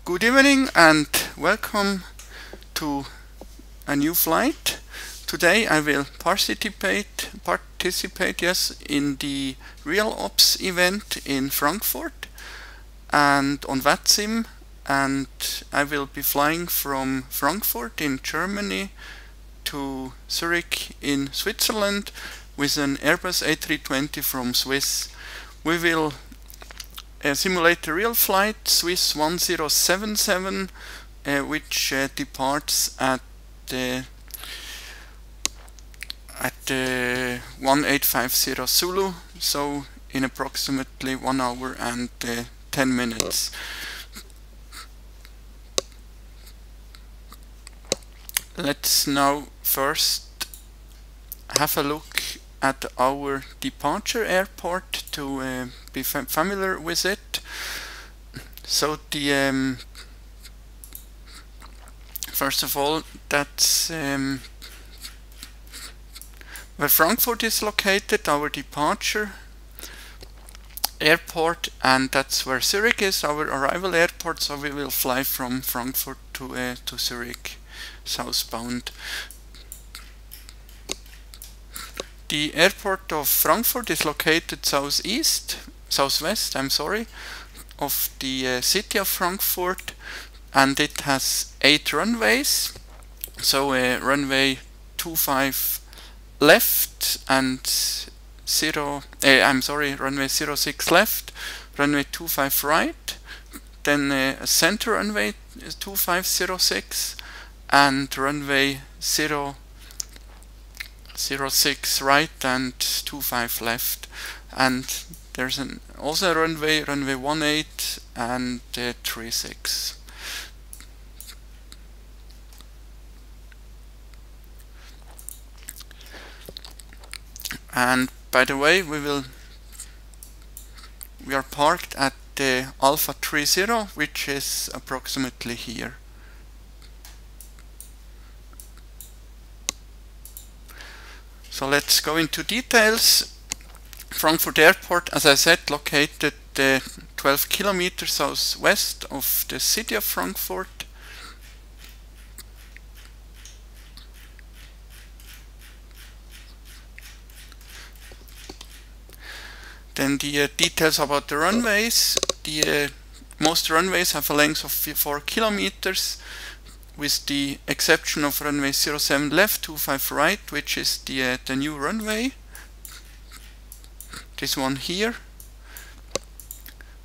Good evening and welcome to a new flight. Today I will participate in the RealOps event in Frankfurt and on VATSIM, and I will be flying from Frankfurt in Germany to Zurich in Switzerland with an Airbus A320 from Swiss. We will simulate a real flight, Swiss 1077, which departs at 1850 Zulu, so in approximately 1 hour and 10 minutes. Let's now first have a look at our departure airport to be familiar with it. So the first of all, that's where Frankfurt is located, our departure airport, and that's where Zurich is, our arrival airport. So we will fly from Frankfurt to Zurich southbound. The airport of Frankfurt is located southwest, of the city of Frankfurt, and it has 8 runways. So runway 25 left and runway 06 left, runway 25 right, then a center runway 2506, and runway 06 right and 25 left, and there's also a runway 18 and 36. And by the way, we are parked at the Alpha 30, which is approximately here. So let's go into details. Frankfurt Airport, as I said, located 12 kilometers southwest of the city of Frankfurt. Then the details about the runways. Most runways have a length of 4 kilometers, with the exception of runway 07 left, 25 right, which is the new runway. This one here,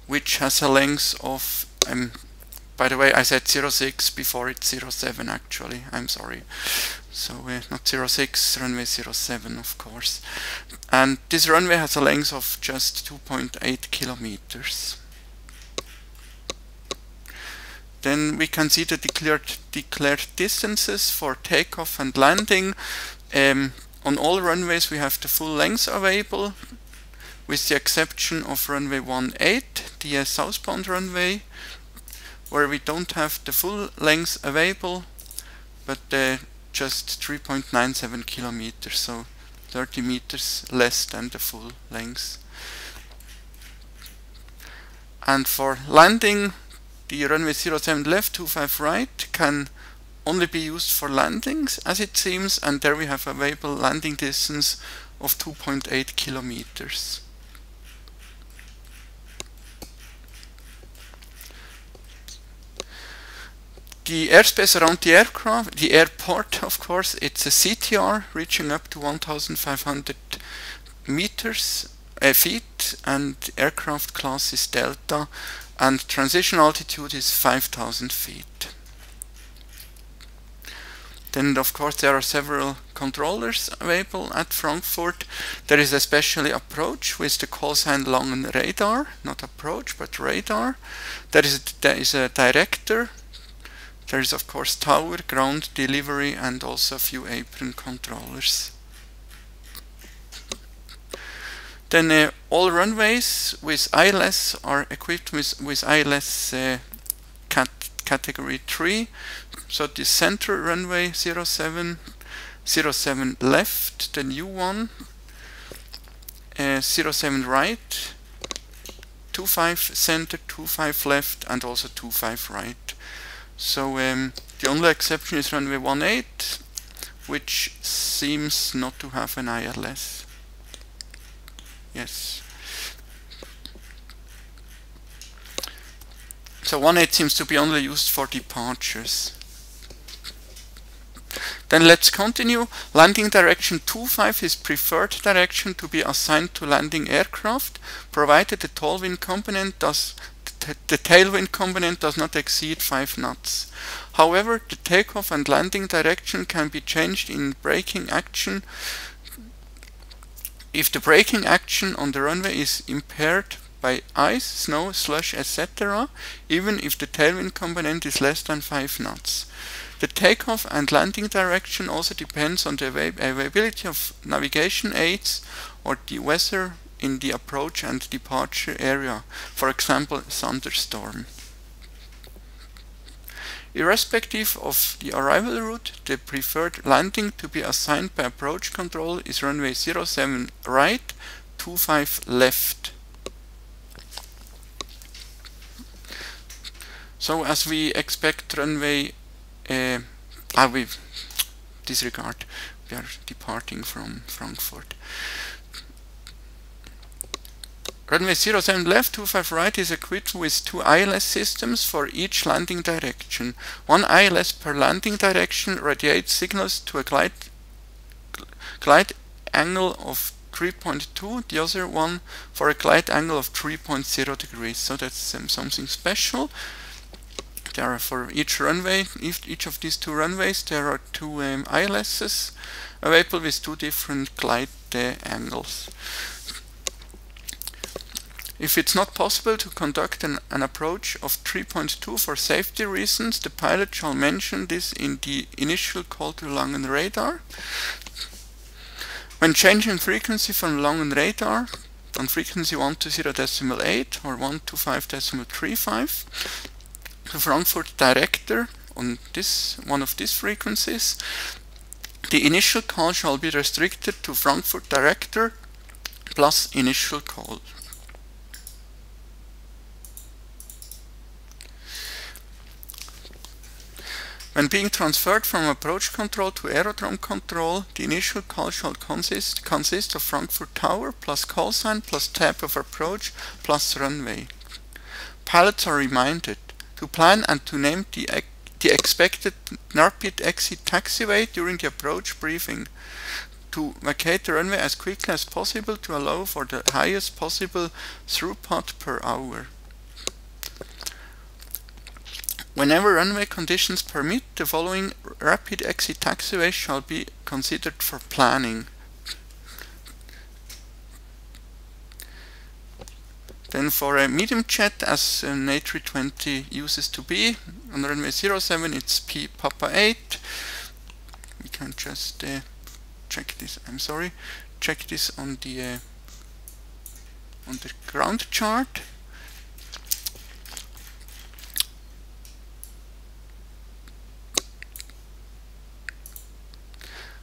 which has a length of, by the way, I said 06 before it's 07 actually, I'm sorry. So not 06, runway 07 of course. And this runway has a length of just 2.8 kilometers. Then we can see the declared distances for takeoff and landing. On all runways we have the full length available, with the exception of runway 18, the southbound runway, where we don't have the full length available, but just 3.97 kilometers, so 30 meters less than the full length. And for landing, the runway 07 left, 25 right can only be used for landings, as it seems, and there we have available landing distance of 2.8 kilometers. The airspace around the airport, of course, it's a CTR reaching up to 1,500 feet, and aircraft class is Delta, and transition altitude is 5,000 feet. Then of course there are several controllers available at Frankfurt. There is especially approach with the call sign Langen radar, not approach but radar. There is a director. There is of course tower, ground, delivery, and also a few apron controllers. Then all runways with ILS are equipped with ILS category 3. So the center runway 07 left, the new one, 07 right, 25 center, 25 left, and also 25 right. So the only exception is runway 18, which seems not to have an ILS. Yes. So 18 seems to be only used for departures. Then let's continue. Landing direction 25 is preferred direction to be assigned to landing aircraft, provided the tailwind component does not exceed 5 knots. However, the takeoff and landing direction can be changed in braking action if the braking action on the runway is impaired by ice, snow, slush, etc., even if the tailwind component is less than 5 knots. The takeoff and landing direction also depends on the availability of navigation aids or the weather in the approach and departure area, for example, thunderstorm. Irrespective of the arrival route, the preferred landing to be assigned by approach control is runway 07 right, 25 left. So as we expect runway, we disregard, we are departing from Frankfurt. Runway 07 left, 25 right is equipped with 2 ILS systems for each landing direction. One ILS per landing direction radiates signals to a glide angle of 3.2, the other one for a glide angle of 3.0 degrees. So that's something special. There are for each runway, each of these 2 runways, there are 2 ILSs available with 2 different glide angles. If it's not possible to conduct an approach of 3.2 for safety reasons, the pilot shall mention this in the initial call to Langen radar. When changing frequency from Langen radar on frequency 120.8 or 125.35 to Frankfurt director on this one of these frequencies, the initial call shall be restricted to Frankfurt director plus initial call. When being transferred from approach control to aerodrome control, the initial call shall consist of Frankfurt Tower plus call sign plus tab of approach plus runway. Pilots are reminded to plan and to name the expected rapid exit taxiway during the approach briefing, to vacate the runway as quickly as possible to allow for the highest possible throughput per hour. Whenever runway conditions permit, the following rapid exit taxiway shall be considered for planning. Then for a medium jet, as an A320 uses to be, on runway 07 it's Papa 8. We can just check this, check this on the ground chart.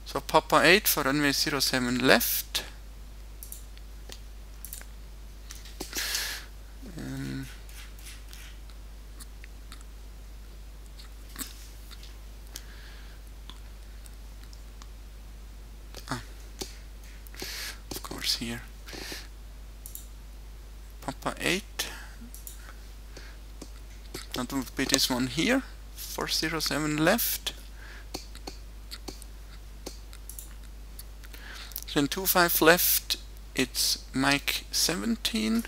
So Papa 8 for runway 07 left. Of course here. Papa 8. That would be this one here for 07 left. Then 25 left, it's Mike 17.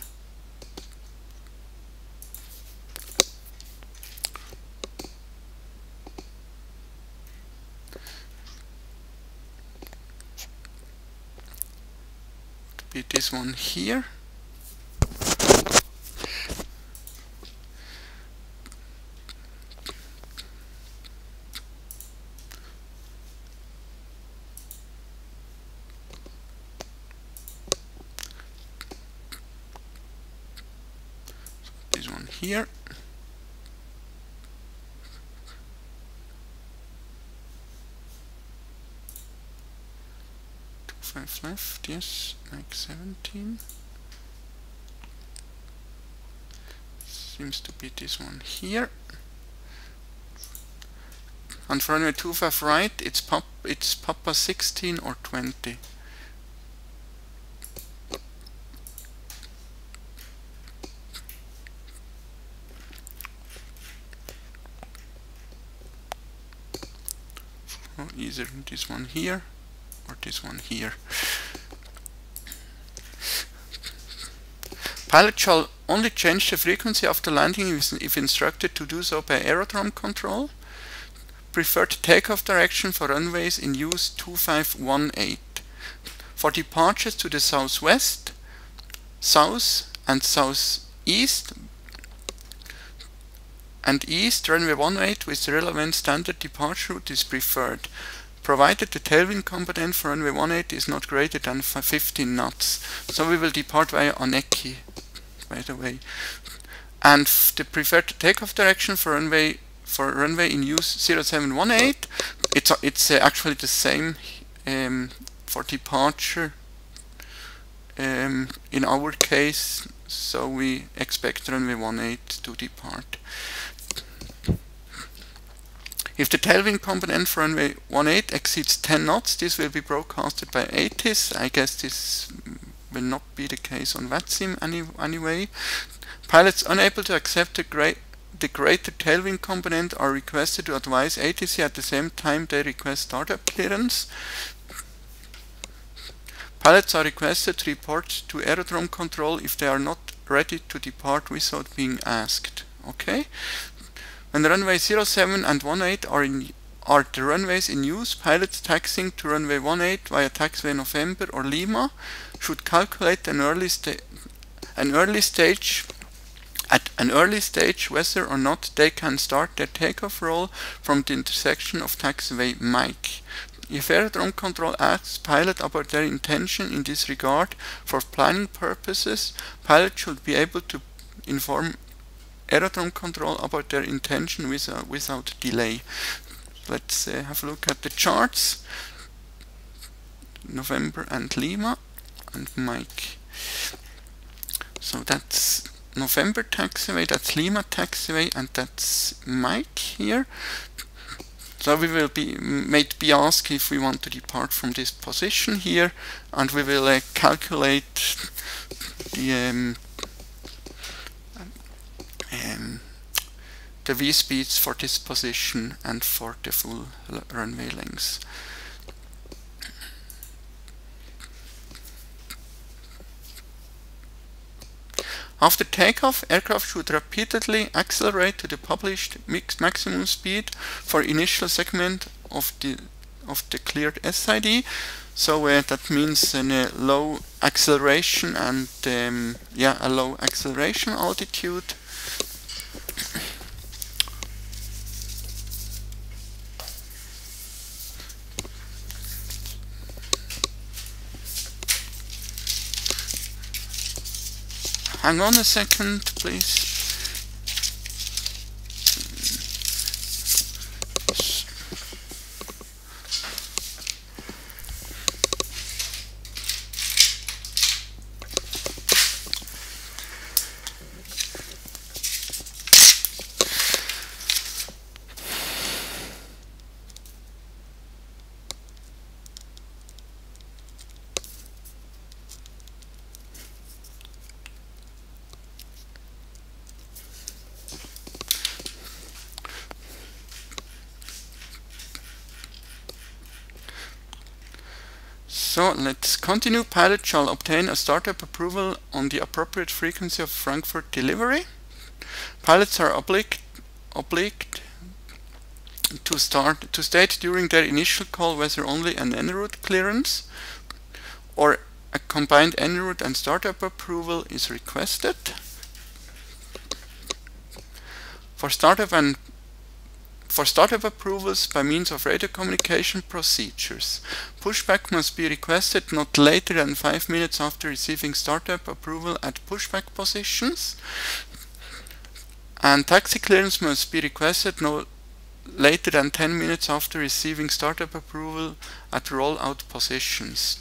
Would be this one here. Here. 25 left, yes, like 17. Seems to be this one here. and for runway 25 right, it's Papa 16 or 20. Or either this one here or this one here. Pilot shall only change the frequency after landing if instructed to do so by aerodrome control. Preferred takeoff direction for runways in use 2518. For departures to the southwest, south and southeast and east, runway 18 with the relevant standard departure route is preferred, provided the tailwind component for runway 18 is not greater than 15 knots. So we will depart via ANEKI, by the way. And the preferred takeoff direction for runway in use 0718, it's actually the same for departure in our case, so we expect runway 18 to depart. If the tailwind component for runway 18 exceeds 10 knots, this will be broadcasted by ATIS. I guess this will not be the case on VATSIM anyway. Pilots unable to accept the greater tailwind component are requested to advise ATC at the same time they request startup clearance. Pilots are requested to report to aerodrome control if they are not ready to depart without being asked. Okay? When runway 07 and 18 are the runways in use, pilots taxiing to runway 18 via taxiway November or Lima should calculate at an early stage whether or not they can start their takeoff roll from the intersection of taxiway Mike. If aerodrome control asks pilot about their intention in this regard for planning purposes, pilot should be able to inform aerodrome control about their intention without delay. Let's have a look at the charts. November and Lima and Mike. So that's November taxiway, that's Lima taxiway, and that's Mike here. So we will be asked if we want to depart from this position here, and we will calculate the V speeds for this position and for the full runway length. After takeoff, aircraft should repeatedly accelerate to the published maximum speed for initial segment of the cleared SID. So that means a low acceleration and a low acceleration altitude. Hang on a second, please. So let's continue. Pilot shall obtain a startup approval on the appropriate frequency of Frankfurt delivery. Pilots are obliged to state during their initial call whether only an en route clearance or a combined en route and startup approval is requested. For startup approvals by means of radio communication procedures, pushback must be requested not later than 5 minutes after receiving startup approval at pushback positions, and taxi clearance must be requested no later than 10 minutes after receiving startup approval at rollout positions.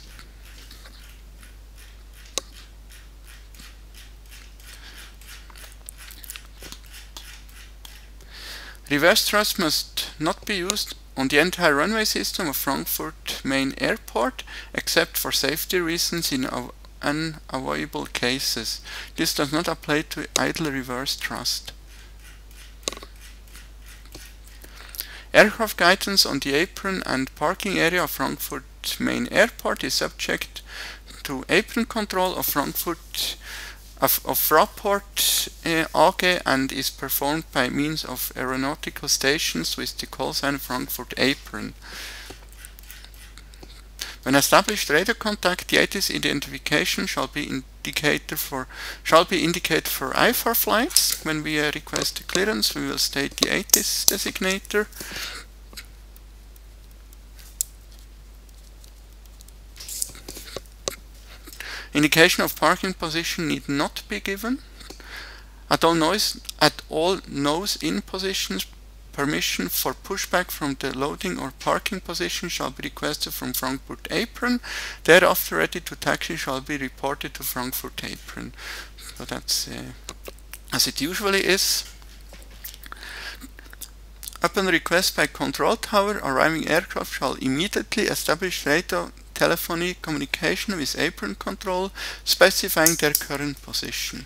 Reverse thrust must not be used on the entire runway system of Frankfurt Main Airport, except for safety reasons in unavoidable cases. This does not apply to idle reverse thrust. Aircraft guidance on the apron and parking area of Frankfurt Main Airport is subject to apron control of Frankfurt Fraport AG and is performed by means of aeronautical stations with the call sign Frankfurt Apron. When established radar contact, the ATIS identification shall be indicated for IFR flights. When we request a clearance, we will state the ATIS designator. Indication of parking position need not be given. At all nose-in positions, permission for pushback from the loading or parking position shall be requested from Frankfurt Apron. Thereafter, ready to taxi shall be reported to Frankfurt Apron. So that's as it usually is. Upon request by control tower, arriving aircraft shall immediately establish radar telephony communication with apron control, specifying their current position.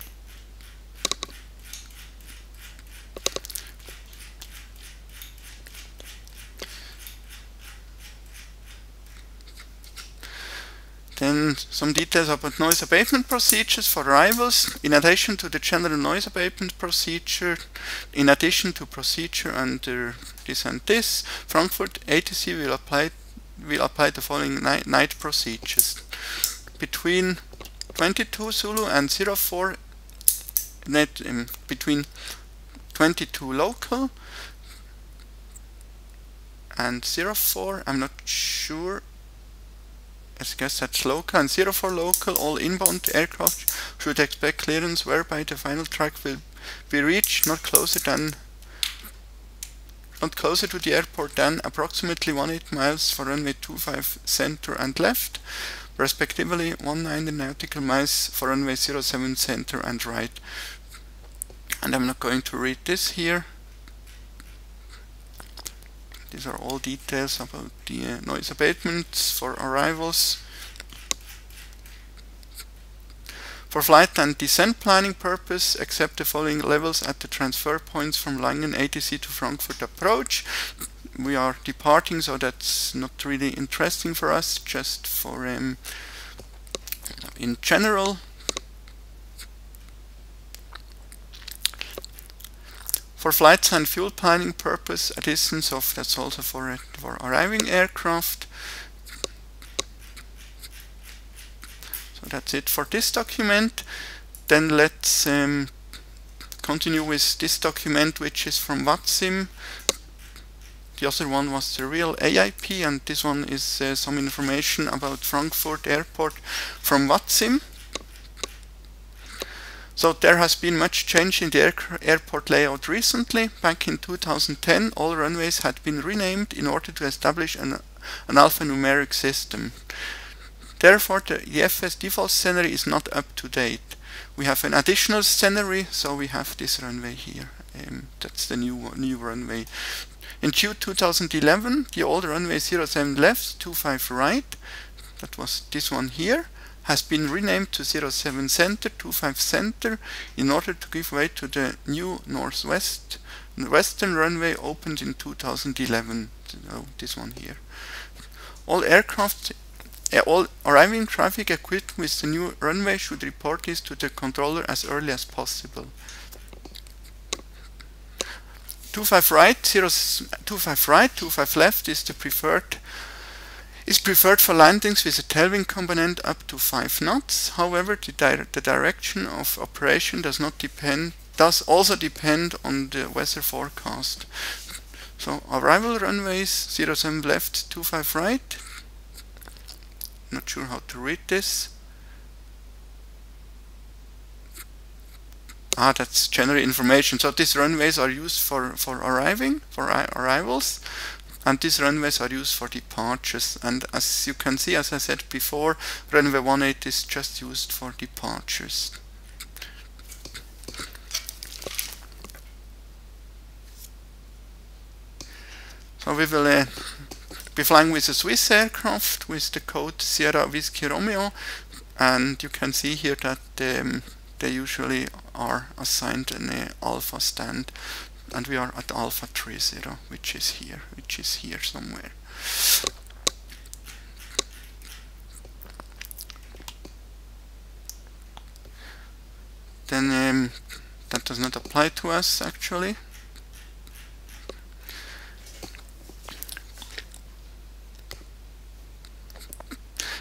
Then some details about noise abatement procedures for arrivals. In addition to the general noise abatement procedure, in addition to procedure under this and this, Frankfurt ATC will apply the following night procedures. Between 22 Zulu and 04, between 22 local and 04, I'm not sure, I guess that's local, and 04 local, all inbound aircraft should expect clearance whereby the final track will be reached not closer to the airport than approximately 18 miles for runway 25 center and left, respectively 190 nautical miles for runway 07 center and right. And I'm not going to read this here. These are all details about the noise abatements for arrivals. For flight and descent planning purpose, accept the following levels at the transfer points from Langen ATC to Frankfurt approach. We are departing, so that's not really interesting for us, just for in general. For flights and fuel planning purpose, a distance of, that's also for arriving aircraft. So that's it for this document. Then let's continue with this document, which is from VATSIM. The other one was the real AIP, and this one is some information about Frankfurt Airport from VATSIM. So there has been much change in the airport layout recently. Back in 2010, all runways had been renamed in order to establish an alphanumeric system. Therefore, the EFS default scenery is not up to date. We have an additional scenery, so we have this runway here. That's the new runway. In June 2011, the old runway 07 left, 25 right, that was this one here, has been renamed to 07 center, 25 center, in order to give way to the new western runway opened in 2011. So this one here. All arriving traffic equipped with the new runway should report this to the controller as early as possible. 25 right, 25 right, 25 left is the preferred for landings with a tailwind component up to 5 knots. However, the direction of operation does also depend on the weather forecast. So arrival runways 07 left, 25 right. Not sure how to read this. That's general information. So these runways are used for arrivals. And these runways are used for departures. And as you can see, as I said before, runway 18 is just used for departures. So So we will be flying with a Swiss aircraft with the code Sierra Whiskey Romeo, and you can see here that they usually are assigned an alpha stand, and we are at Alpha 30, which is here somewhere. Then that does not apply to us actually.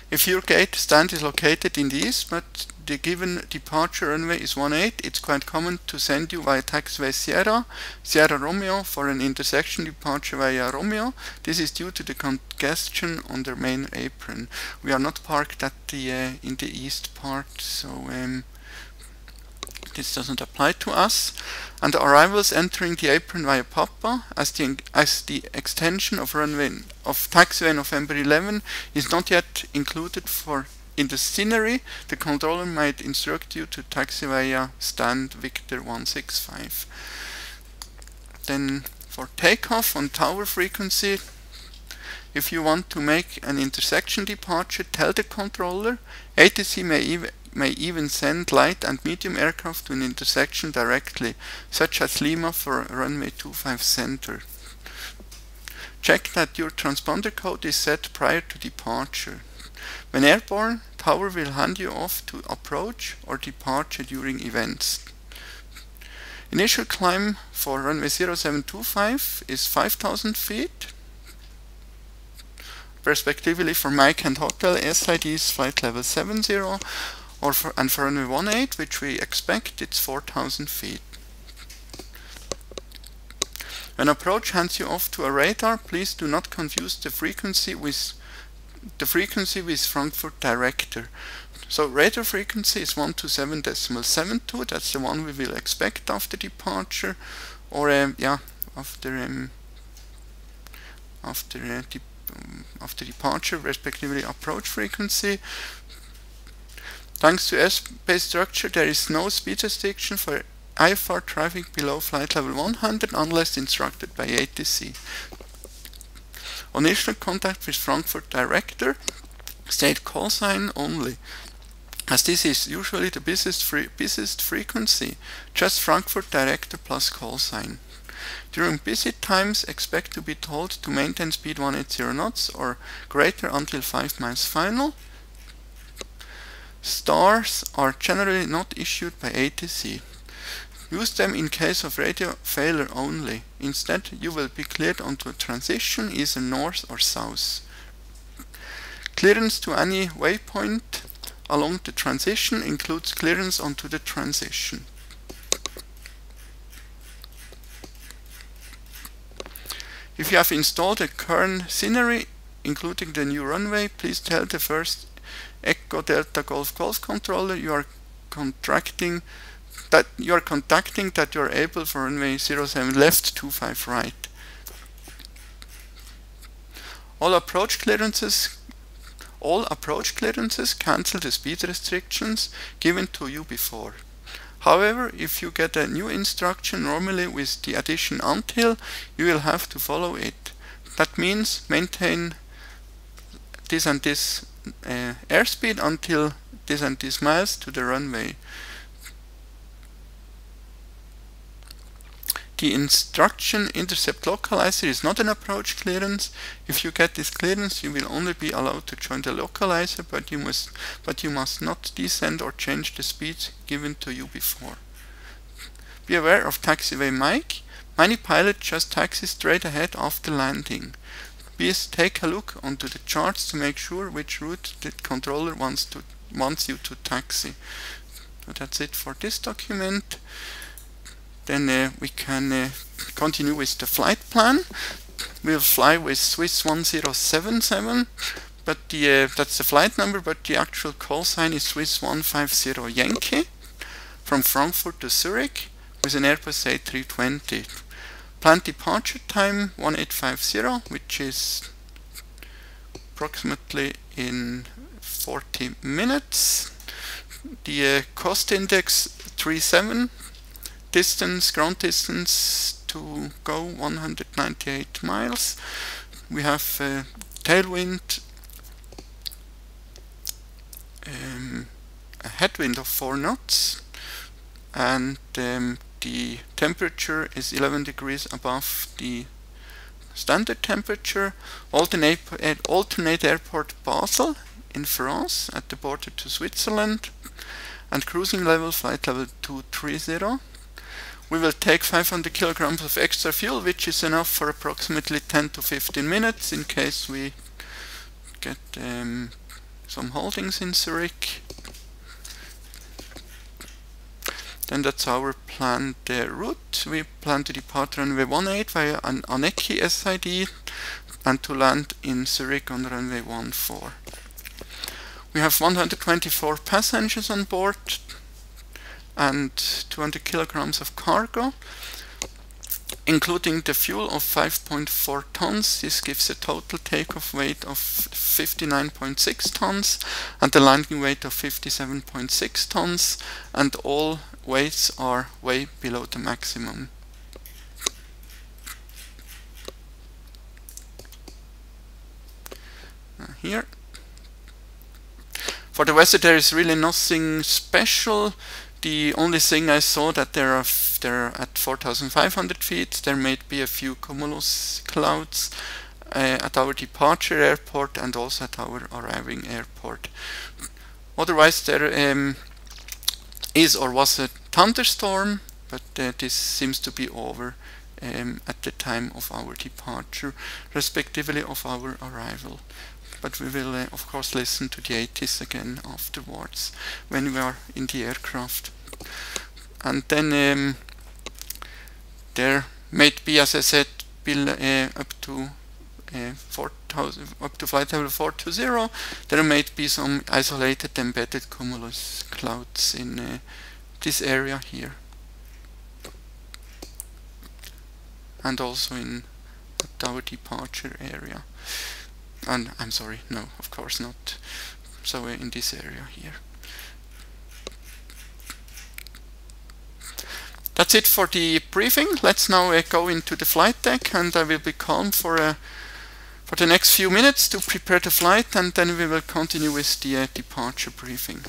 If your gate stand is located in the east, but the given departure runway is 18, it's quite common to send you via taxiway Sierra Romeo for an intersection departure via Romeo. This is due to the congestion on the main apron. We are not parked at the in the east part, so this doesn't apply to us. And the arrivals entering the apron via Papa, as the extension of taxiway November 11 is not yet included in the scenery, the controller might instruct you to taxi via stand Victor 165. Then for takeoff on tower frequency, if you want to make an intersection departure, tell the controller. ATC may even send light and medium aircraft to an intersection directly, such as Lima for runway 25 center. Check that your transponder code is set prior to departure. When airborne, tower will hand you off to approach or departure during events. Initial climb for runway 0725 is 5,000 feet. Respectively for Mike and Hotel, SID is flight level 70, and for runway 18, which we expect, it's 4,000 feet. When approach hands you off to a radar, please do not confuse the frequency with Frankfurt director. So radar frequency is 127.72. That's the one we will expect after departure, or after departure, respectively approach frequency. Thanks to airspace structure, there is no speed restriction for IFR traffic below flight level 100 unless instructed by ATC. Initial contact with Frankfurt director, state call sign only. As this is usually the busiest frequency, just Frankfurt director plus call sign. During busy times, expect to be told to maintain speed 180 knots or greater until 5 miles final. Stars are generally not issued by ATC. Use them in case of radio failure only. Instead, you will be cleared onto a transition either north or south. Clearance to any waypoint along the transition includes clearance onto the transition. If you have installed a current scenery, including the new runway, please tell the first Echo Delta Golf Golf controller you are contacting that you are able for runway 07 left 25 right. All approach clearances cancel the speed restrictions given to you before. However, if you get a new instruction, normally with the addition until, you will have to follow it. That means maintain this and this airspeed until this and this miles to the runway. The instruction intercept localizer is not an approach clearance. If you get this clearance, you will only be allowed to join the localizer, but you must not descend or change the speed given to you before. Be aware of taxiway Mike. Many pilots just taxi straight ahead after landing. Please take a look onto the charts to make sure which route the controller wants you to taxi. So that's it for this document. Then we can continue with the flight plan. We'll fly with Swiss 1077, but that's the flight number, but the actual call sign is Swiss 150 Yankee from Frankfurt to Zurich with an Airbus A320. Planned departure time 1850, which is approximately in 40 minutes. The cost index 37. Distance, ground distance to go 198 miles. We have tailwind, a headwind of 4 knots, and the temperature is 11 degrees above the standard temperature. Alternate airport Basel in France at the border to Switzerland, and cruising level flight level 230. We will take 500 kilograms of extra fuel, which is enough for approximately 10 to 15 minutes in case we get some holdings in Zurich. Then that's our planned route. We plan to depart runway 18 via an ANEKI SID and to land in Zurich on runway 14. We have 124 passengers on board and 200 kilograms of cargo, including the fuel of 5.4 tons. This gives a total takeoff weight of 59.6 tons and the landing weight of 57.6 tons, and all weights are way below the maximum. Here. For the weather there is really nothing special. The only thing I saw that they're at 4,500 feet. There may be a few cumulus clouds at our departure airport and also at our arriving airport. Otherwise there is or was a thunderstorm, but this seems to be over at the time of our departure, respectively of our arrival. But we will of course listen to the ATIS again afterwards when we are in the aircraft. And then there might be, as I said, up to 4,000, up to flight level 420, there might be some isolated embedded cumulus clouds in this area here, and also in our departure area. And I'm sorry, no, of course not. So in this area here. That's it for the briefing. Let's now go into the flight deck, and I will be calm for the next few minutes to prepare the flight, and then we will continue with the departure briefing.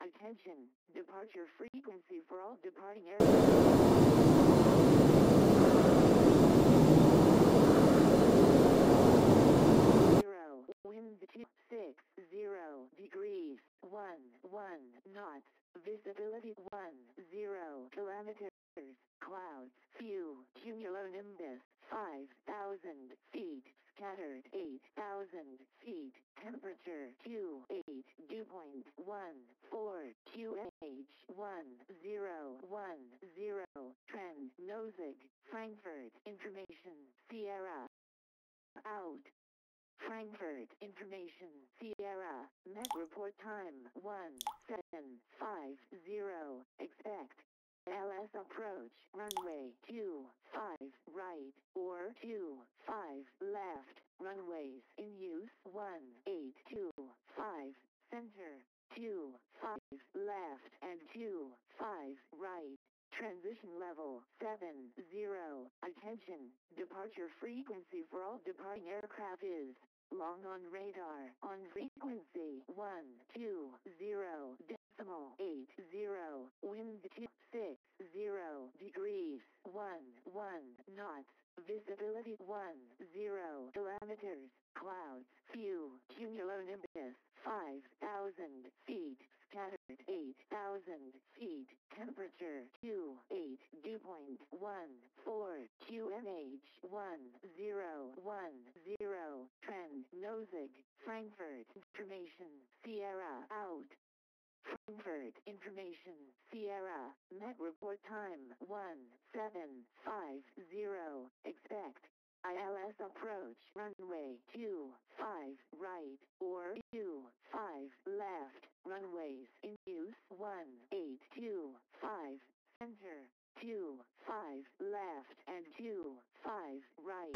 Attention, departure frequency for all departing aircraft. degrees, 1 knots, visibility 10 kilometers, clouds, few, cumulonimbus, 5,000 feet, scattered 8,000 feet, temperature Q8, dew point 14, QH 1010, trend, Nozig, Frankfurt, information, Sierra, out. Frankfurt information, Sierra, Met report time 1750, expect LS approach, runway 25 right or 25 left, runways in use 1825, center 25 left and 25 right. Transition level 70. Attention, departure frequency for all departing aircraft is long on radar on frequency 120.80, wind 60 degrees, 11 knots, visibility 10 kilometers, clouds, few, cumulonimbus 5,000 feet, scattered 8,000 feet, temperature Q8, dew point 14, QNH 1010, trend, Nozig, Frankfurt, information, Sierra, out. Frankfurt, information, Sierra, Met report time 1750, expect ILS approach, runway 25 right or 25 left, runways in use 1825, center 25 left and 25 right.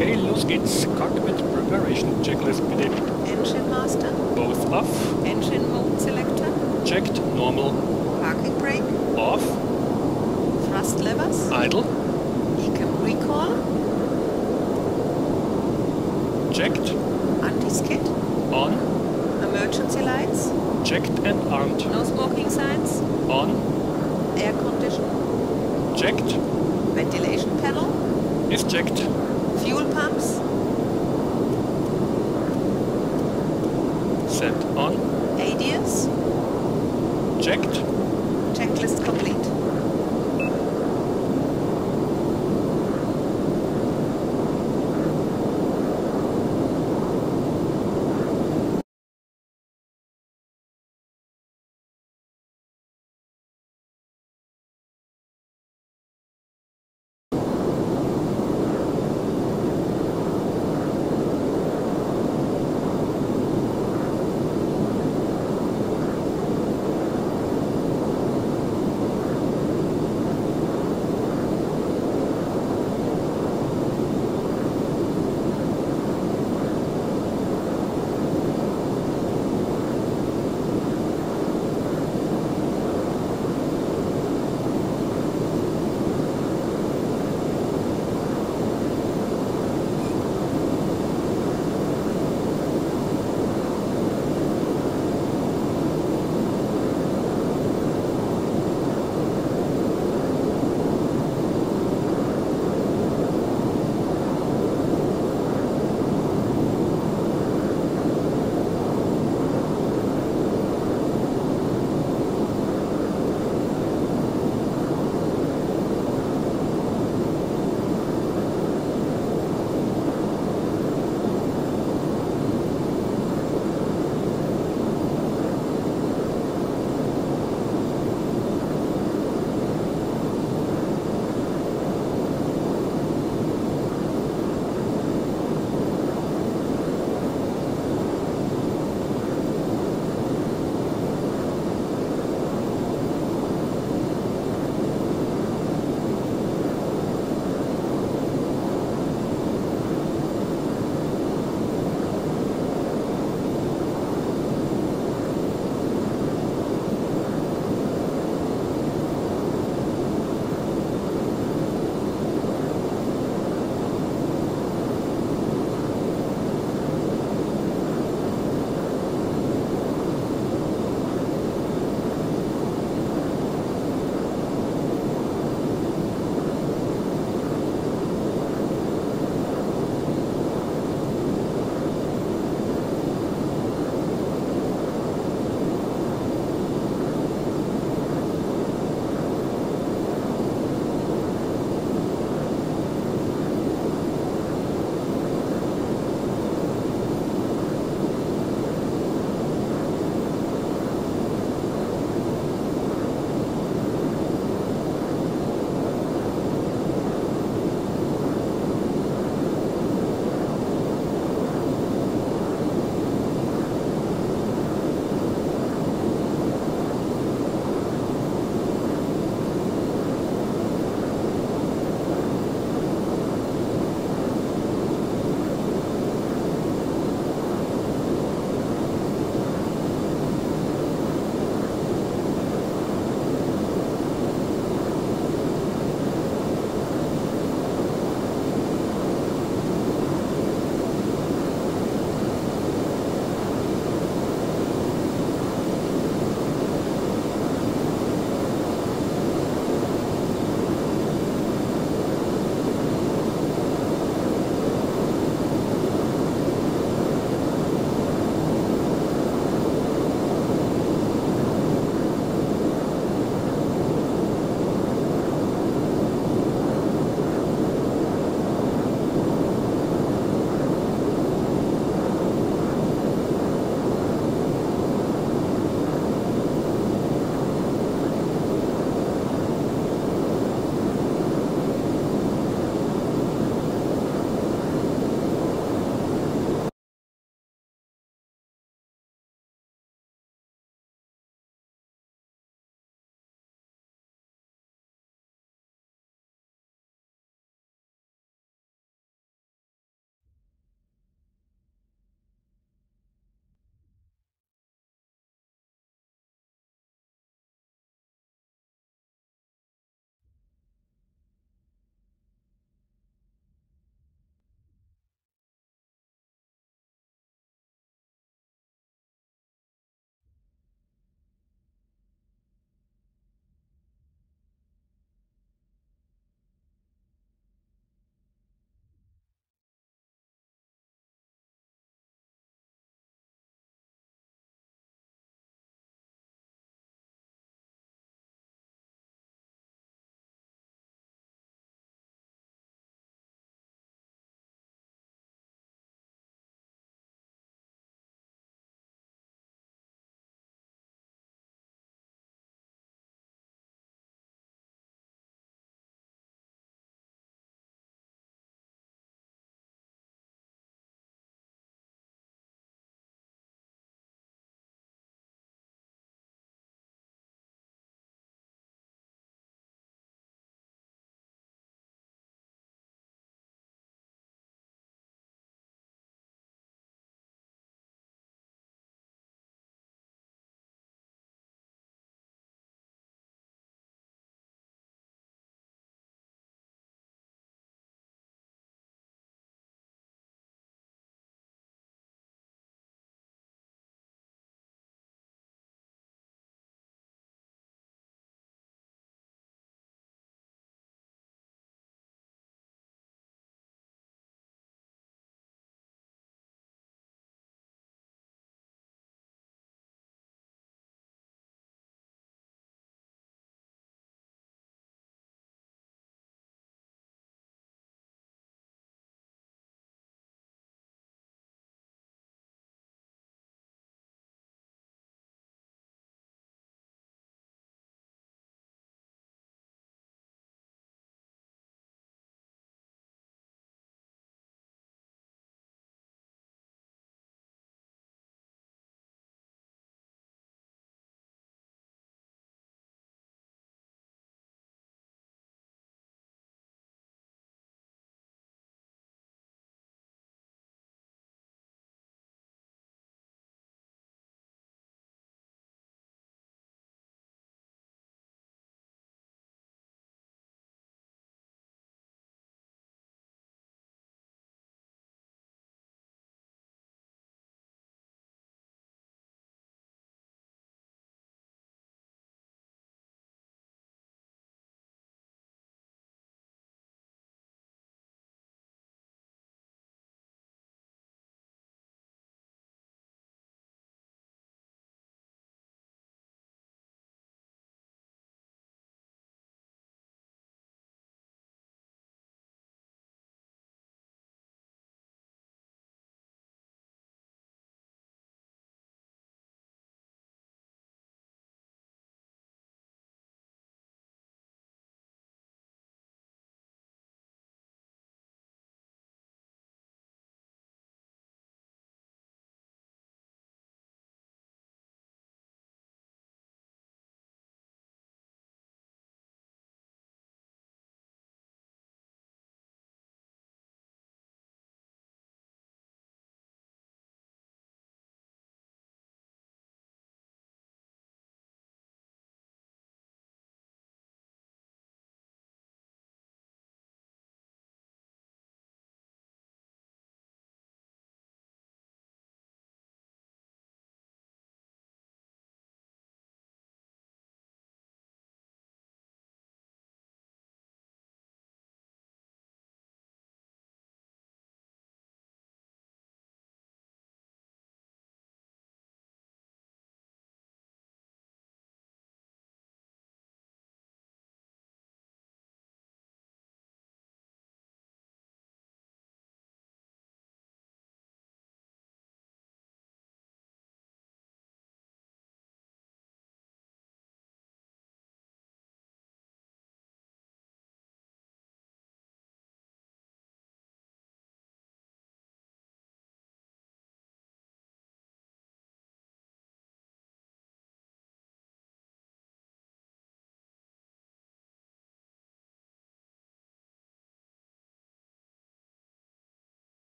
Okay, los geht's. Cockpit Preparation Checklist bitte. Engine Master. Both off. Engine Mode Selector. Checked. Normal. Parking Brake. Off. Thrust Levers. Idle. INKAM Recall. Checked. Anti-skid. On. Emergency lights. Checked and armed. No smoking signs. On. Air condition. Checked. Ventilation panel. Is checked. Fuel pumps. Set on. ADS. Checked. Checklist complete.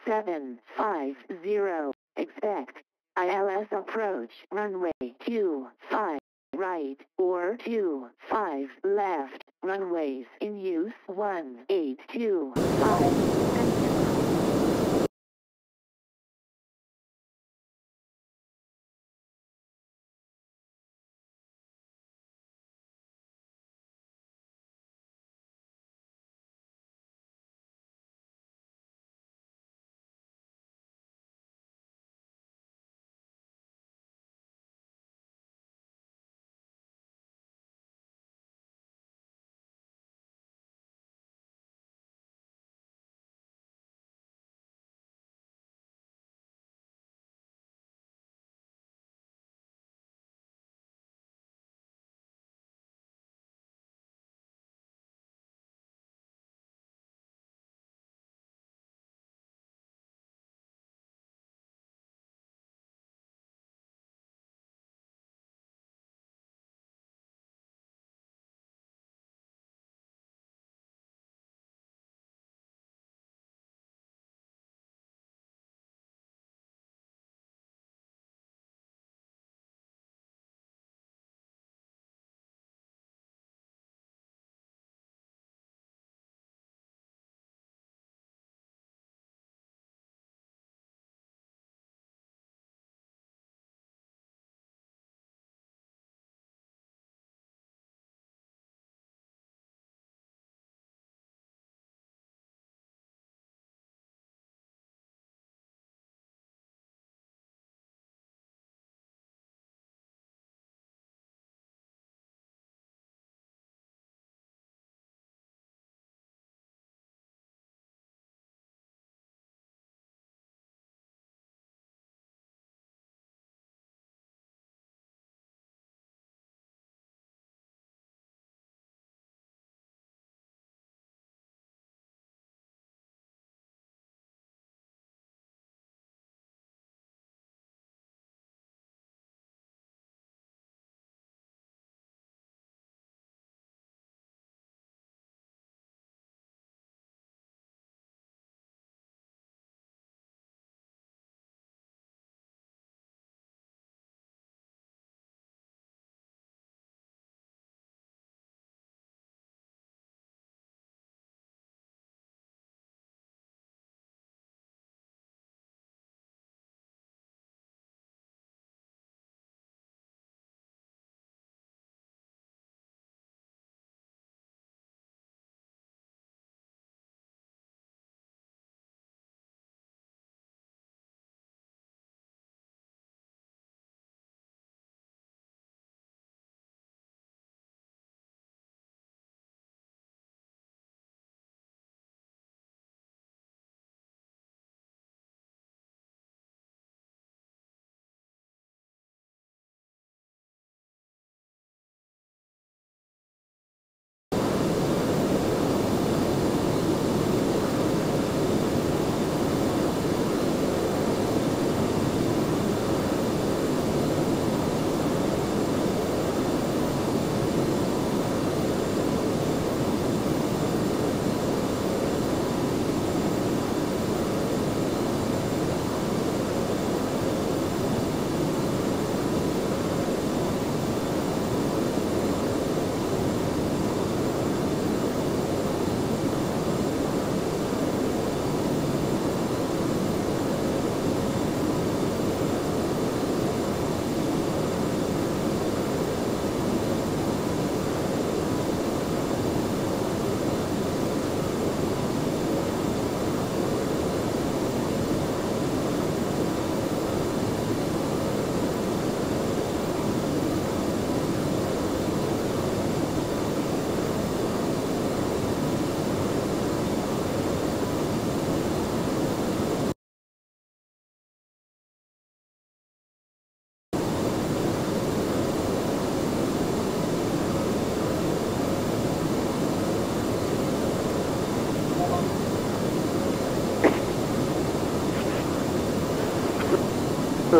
750. Expect ILS approach runway 25 right or 25 left. Runways in use 1825.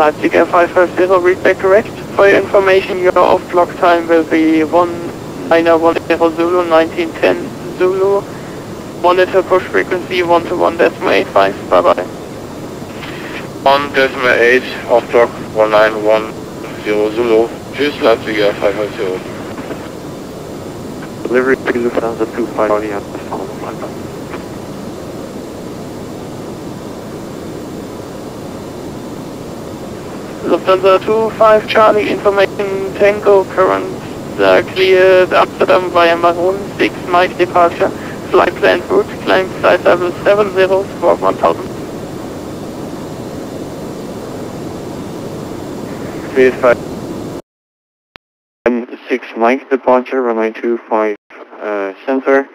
Leipzig F550, read back correct. For your information, your off-clock time will be 1910 Zulu, 1910 Zulu. Monitor push frequency 121.85. Bye bye. 1.8 auf Block 1910 Zulu. Tschüss, Leipziger 550. Delivery to Lufthansa 25 audience. Lufthansa 25 Charlie, information Tango, current cleared Amsterdam via Maroon 6 Mike departure, flight plan route, climb flight level 70, squawk 1000. Speed 6 Mike departure, runway 25 center,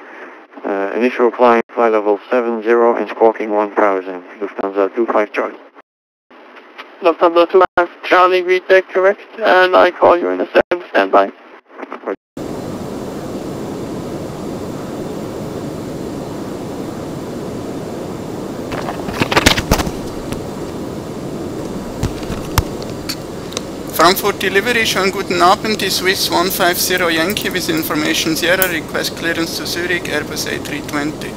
initial climb flight level 70 and squawking 1000, Lufthansa 25 Charlie. Lufthansa 25 Charlie, read back correct, and I call you in a second, standby. Frankfurt Delivery, schönen guten Abend, die Swiss 150 Yankee with information Sierra, request clearance to Zurich, Airbus A320.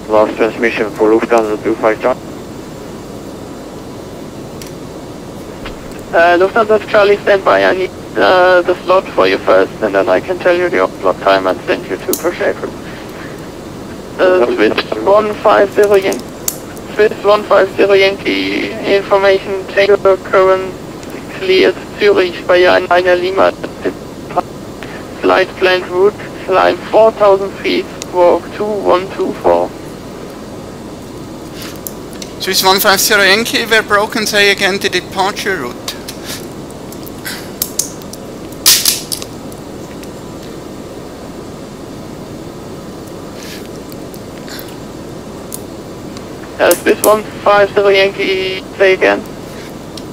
Last transmission for Lufthansa 25 Charlie. Lufthansa Charlie, standby. I need the slot for you first, and then I can tell you the block time and send you to Prosciutto. Swiss 150 Yankee. Swiss 150 Yankee, information Tango current cleared Zurich via 9 Lima. Flight planned route, climb 4000 feet, walk 2124. Swiss 150 Yankee, we're broken, say again the departure route. Swiss 150 Yankee, say again.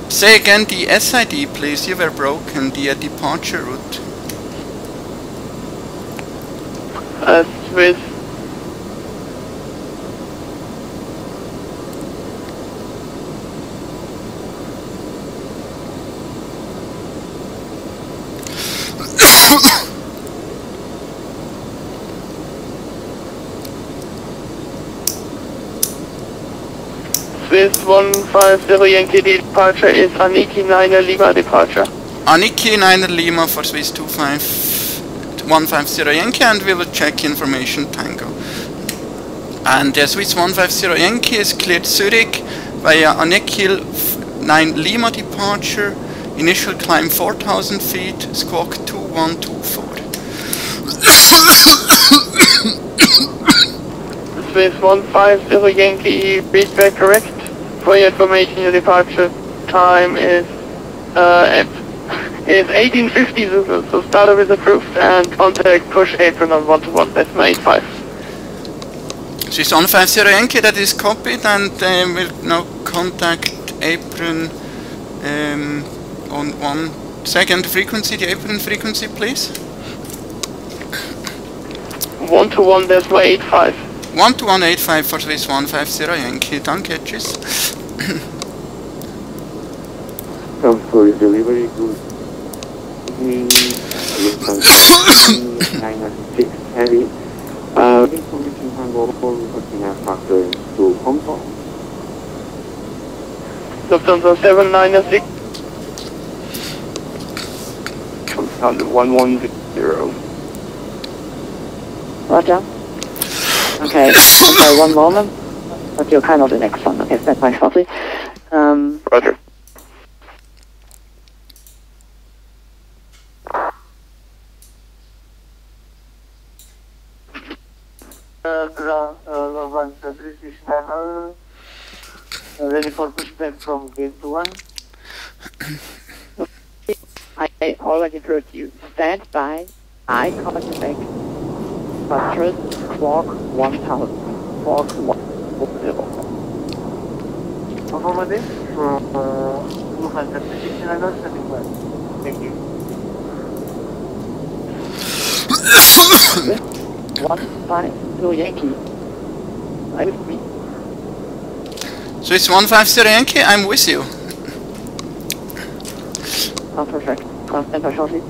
Say again the SID, please. You were broken. The departure route. Swiss. Swiss 150 Yankee departure is ANEKI 9 Lima departure. ANEKI 9 Lima for Swiss 150 Yankee, and we will check information Tango. And Swiss 150 Yankee is cleared Zurich via ANEKI 9 Lima departure, initial climb 4000 feet, squawk 2124. Swiss 150 Yankee, read back correct. For your information, your departure time is 1850 Zulu, so starter is approved and contact push apron on 121, that's my 85. Swiss 150 Yankee, that is copied, and we'll now contact apron on 1 second frequency, the apron frequency please. 121, that's my 85. 12185 for Swiss 150 Yankee, danke, tschüss. For delivery, good. 906 heavy. Information handover, looking at factor to Hong Kong. Lufthansa 796. 110. Roger. Okay, so one moment. But you're kind of the next one. Okay, stand by shortly. Roger. British Channel. Ready for pushback from gate 1. I already heard you. Stand by. I call you back. Buttress, squawk 1000. Squawk 110. Affirmative. Lufthansa British Channel, standing by. Thank you. 150 Yankee. I'm with me. Swiss 150 Yankee, I'm with you. Oh, perfect. Stand by shortly.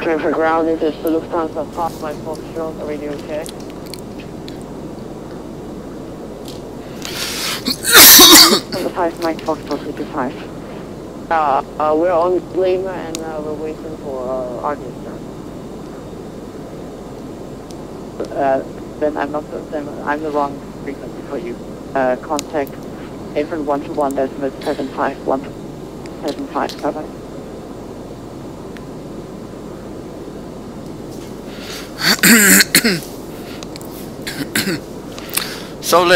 Frankfurt ground, this is the Lufthansa 5 Mike Foxtrot, radio check. Lufthansa 5 Mike Foxtrot 55. We're on Lima and we're waiting for our distance. Then I'm the wrong frequency for you. Contact April 121.75175. Bye-bye. So in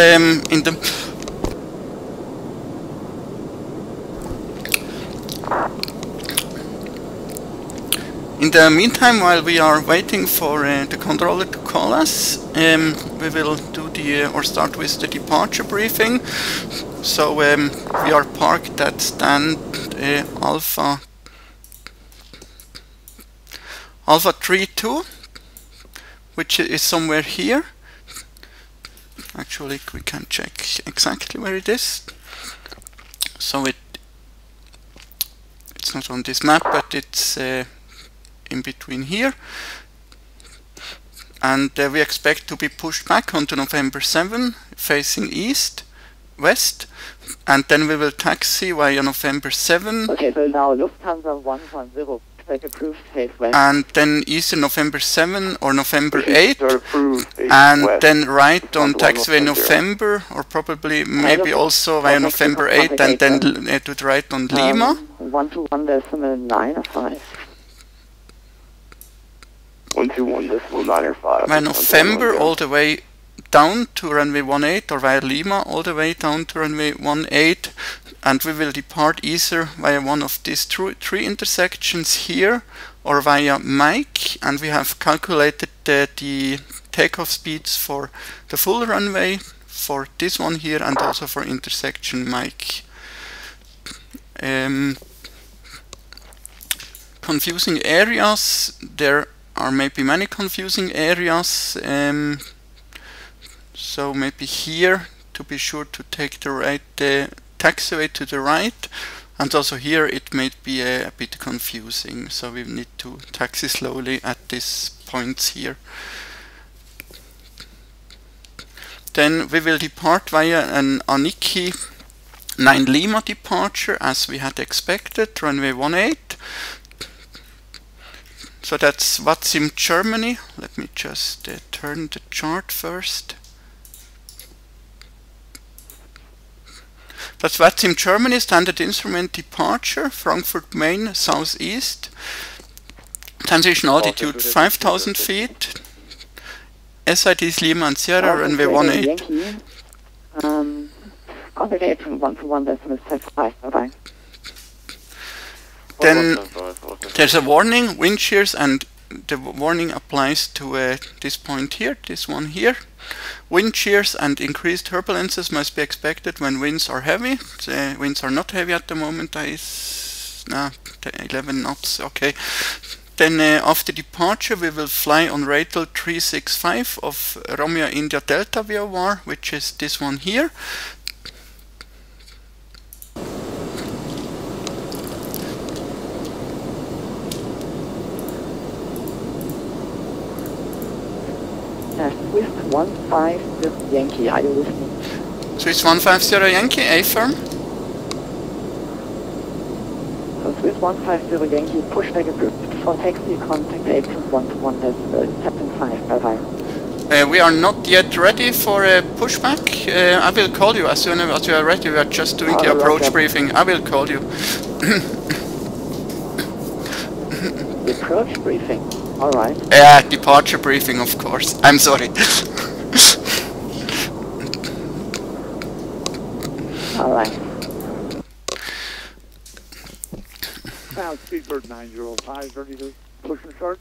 the meantime, while we are waiting for the controller to call us, we will do or start with the departure briefing. So we are parked at stand Alpha 32, which is somewhere here. Actually, we can check exactly where it is. So it's not on this map, but it's in between here. And we expect to be pushed back onto November 7, facing west, and then we will taxi via November 7. Okay, so now Lufthansa 110, take approved, face west. And then either November 7 or November 8, and west. then right on taxiway November, or probably maybe also via November 8, and then to the right on Lima. 121.905. 121.905. Via November all the way down to runway 18, or via Lima all the way down to runway 18, and we will depart either via one of these three intersections here or via Mike, and we have calculated the takeoff speeds for the full runway for this one here and also for intersection Mike. Confusing areas, there are maybe many confusing areas, so maybe here to be sure to take the right taxiway to the right, and also here it may be a bit confusing, so we need to taxi slowly at these points here. Then we will depart via an ANEKI 9 Lima departure as we had expected, runway 18. So that's VATSIM Germany. Let me just turn the chart first. That's VATSIM Germany, standard instrument departure, Frankfurt Main, southeast. Transition altitude 5,000 feet. SID is Lima and Sierra, runway 18. Contact from 121.75. Bye-bye. Then there's a warning, wind shears, and the warning applies to this point here, this one here. Wind shears and increased turbulences must be expected when winds are heavy. The winds are not heavy at the moment, 11 knots, okay. Then after departure we will fly on Ratel 365 of Romeo India Delta VOR, which is this one here. Swiss 150 Yankee, are you listening? Swiss 150 Yankee, A firm. So Swiss 150 Yankee, pushback approved. For taxi, contact April 121.75. Bye-bye. We are not yet ready for a pushback. I will call you as soon as you are ready. We are just doing the approach briefing. I will call you. The approach briefing? Alright. Yeah, departure briefing, of course. I'm sorry. Alright. South Speedbird 905, ready to push and start.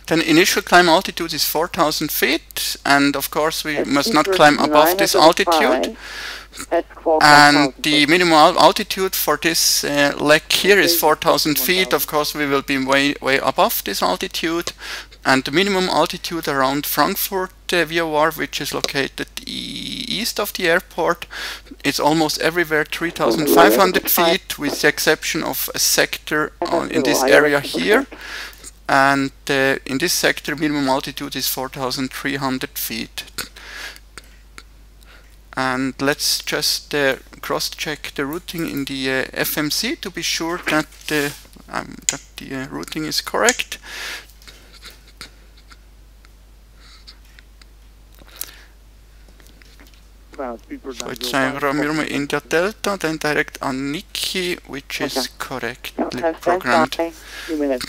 Then initial climb altitude is 4,000 feet, and of course we must not climb above this altitude. And the minimum altitude for this leg here is 4,000 feet. Of course we will be way above this altitude. and the minimum altitude around Frankfurt VOR, which is located east of the airport, it's almost everywhere 3,500 feet, with the exception of a sector in this area here. And in this sector, minimum altitude is 4,300 feet. And let's just cross-check the routing in the FMC to be sure that the routing is correct. Ground speed bird So 905. it's Romeo India Delta, then direct ANEKI, which is correctly programmed. 2 minutes.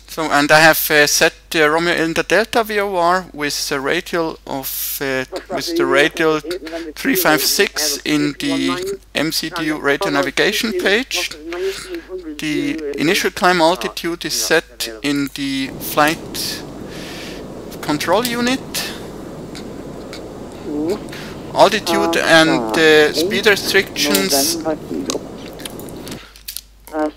So, and I have set Romeo India Delta VOR with the radial of with the radial 356 in the MCDU radio navigation page. The initial climb altitude is set in the flight control unit. Altitude and speed restrictions.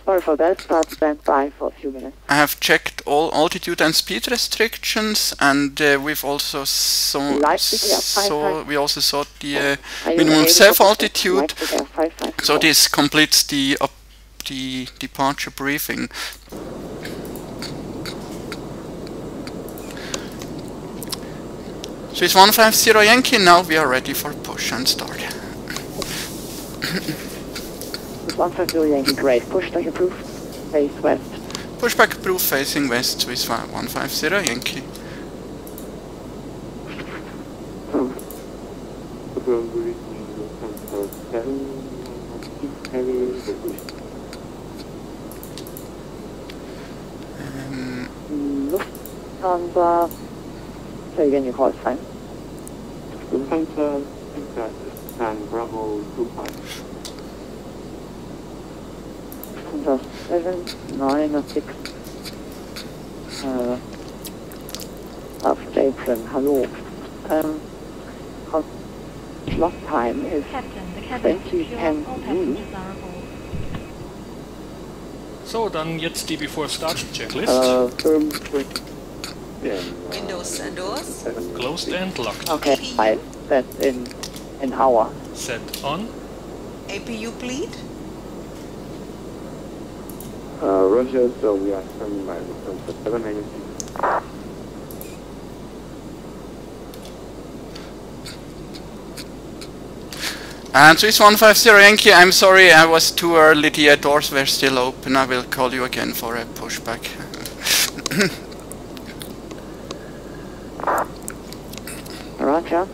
Sorry for that, but stand by for a few minutes. I have checked all altitude and speed restrictions, and we've also saw the minimum safe altitude. So this completes the departure briefing. Swiss 150 Yankee, now we are ready for push and start. 150 Yankee, great. Pushback approved, face west. Pushback approved, facing west, Swiss 150 Yankee. Lufthansa, say again your call sign. Lufthansa, and Bravo 25. 7, 9 or 6. Of April, hello. Slot time is 20:10. So, dann jetzt die Before Start Checklist. Windows and doors. Closed and locked. Okay, fine. That's in an hour. Set on. APU bleed. Roger, so we are standing by for 7 minutes. And Swiss 150 Yankee, I'm sorry I was too early, the doors were still open. I will call you again for a pushback. Roger.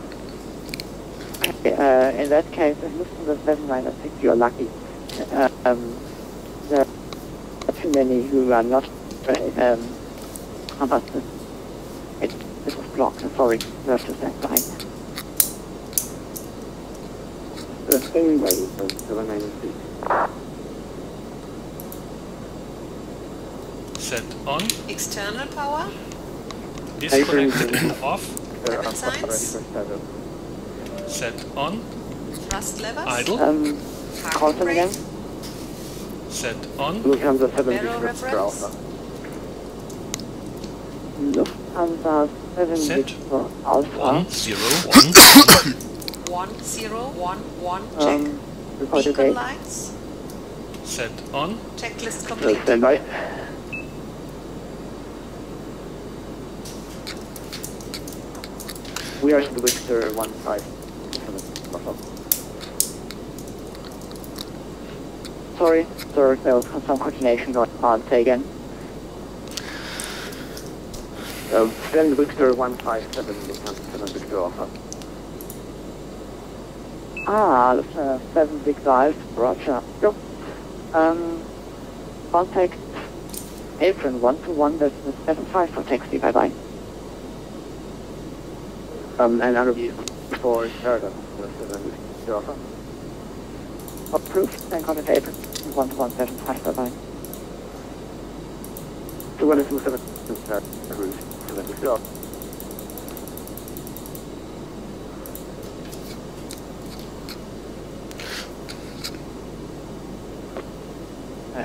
Okay, in that case, if Lufthansa 796, you're lucky. There are too many who are not compasses. This was blocked, sorry, you have to stand by. Standing by for 796. Set on. External power. Disconnected and off. Signs. Set on. Thrust levers. Idle. Call them again. Set on. Lufthansa Barrel 76 for reference. Alpha. Lufthansa 76 for Alpha. 1011. 1011. Check. Record the Beacon date. lights. Set on. Checklist complete. Stand by. We are in the Victor 15. Sorry, sir, there was some coordination going on. Say again. Stand Victor 157, Lufthansa 7 Victor Alpha. Ah, 7 Big Dive, Roger. Yep. Contact apron 121, that's 75 for taxi, bye bye. And RV for Paradise, 7 Victor Alpha. Approved, and contact apron 1175, bye bye. 2127, Paradise, 7 Victor Alpha.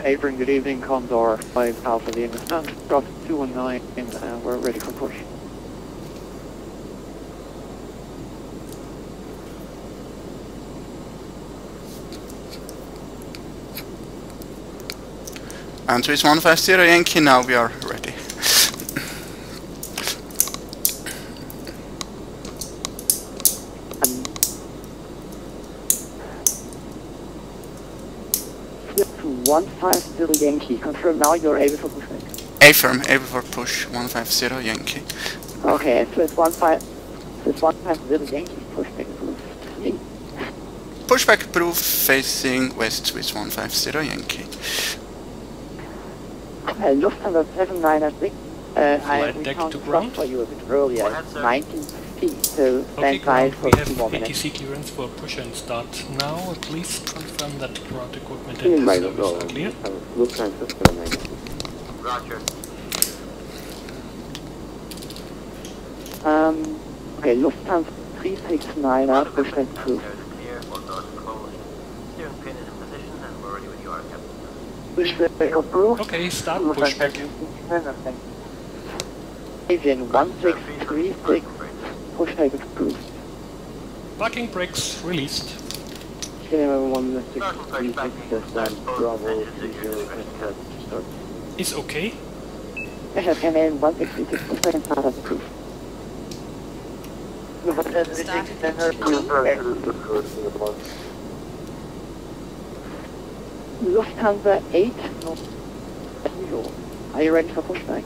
Apron, good evening, Condor 5 Alpha, the understand. Drop 219, we're ready for push. And Swiss 150 Yankee, now we are ready. Swiss 150 Yankee, confirm now you're able for push. Affirm, able for push 150 Yankee. Okay, Swiss 150 Yankee, pushback approved. Pushback approved, facing west Swiss 150 Yankee. Lufthansa 796, Flight deck to ground. For you a bit earlier, 19 feet, so stand by ground, for we 2 more have minutes. ATC clearance for push and start now. Please confirm that ground equipment In and my service logo, are clear. Lufthansa 796. Roger. Okay, Lufthansa 369, pushback approved. Clear, all doors closed. Steering pin is in position and we're ready when you are, Captain. Pushback approved. Okay, start pushback. Agent 1636, pushback approved. Parking brakes released. Bravo 30 Is okay. SFMN 166, pushback and start as approved. Lufthansa 8, no, zero. Are you ready for pushback?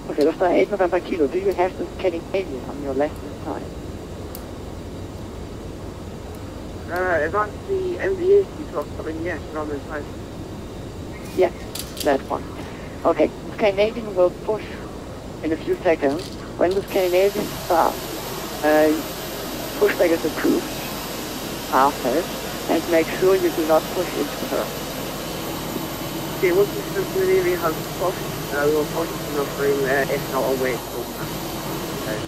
Okay, Lufthansa 8 November Kilo, do you have the Scandinavian on your left side? Is that the MDA you talked about? Yes, on the side. Yeah, that one. Okay, Scandinavian will push in a few seconds. When the Scandinavian starts, pushback is approved. After, and make sure you do not push into her. Okay, once the Scandinavian has pushed, we'll push enough room, if not, I'll wait.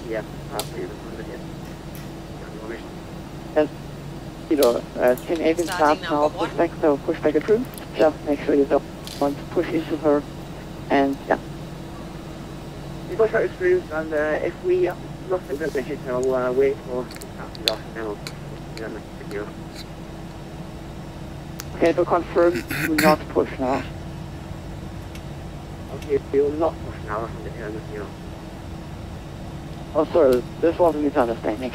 Yeah, after you. As you know, Scandinavian starts now, pushback, so pushback approved. Just make sure you don't want to push into her, and yeah. You push out through, and if we look at the hit, I'll wait for the off now. Okay, so confirm, do not push now. Okay, we'll not push now, Oh, sorry, this was a misunderstanding.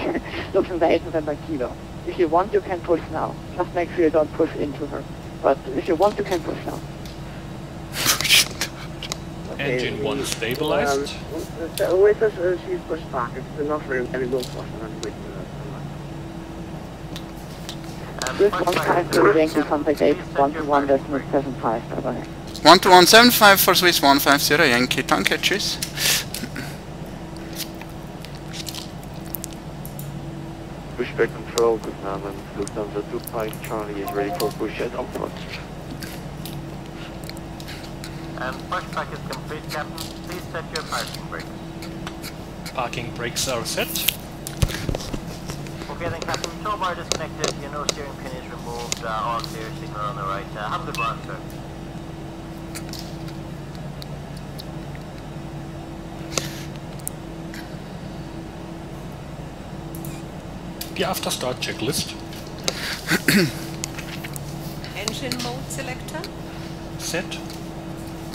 Lufthansa 8 November Kilo. If you want, you can push now. Just make sure you don't push into her. But if you want, you can push now. Engine 1 stabilized. Wait till she's pushed back. If there's enough room, then we will push and wait for This 150 Yankee contact 8 121.75, bye-bye. 12175 for Swiss 150 Yankee, danke, tschüss. Pushback control, good Namen. Lufthansa 25 Charlie is ready for push at upfront. Pushback is complete, Captain. Please set your parking brakes. Parking brakes are set. Okay then, Captain. Tow bar disconnected. Your no steering pin is removed. All clear. Signal on the right. Have a good run, sir. The after start checklist. Engine mode selector. Set.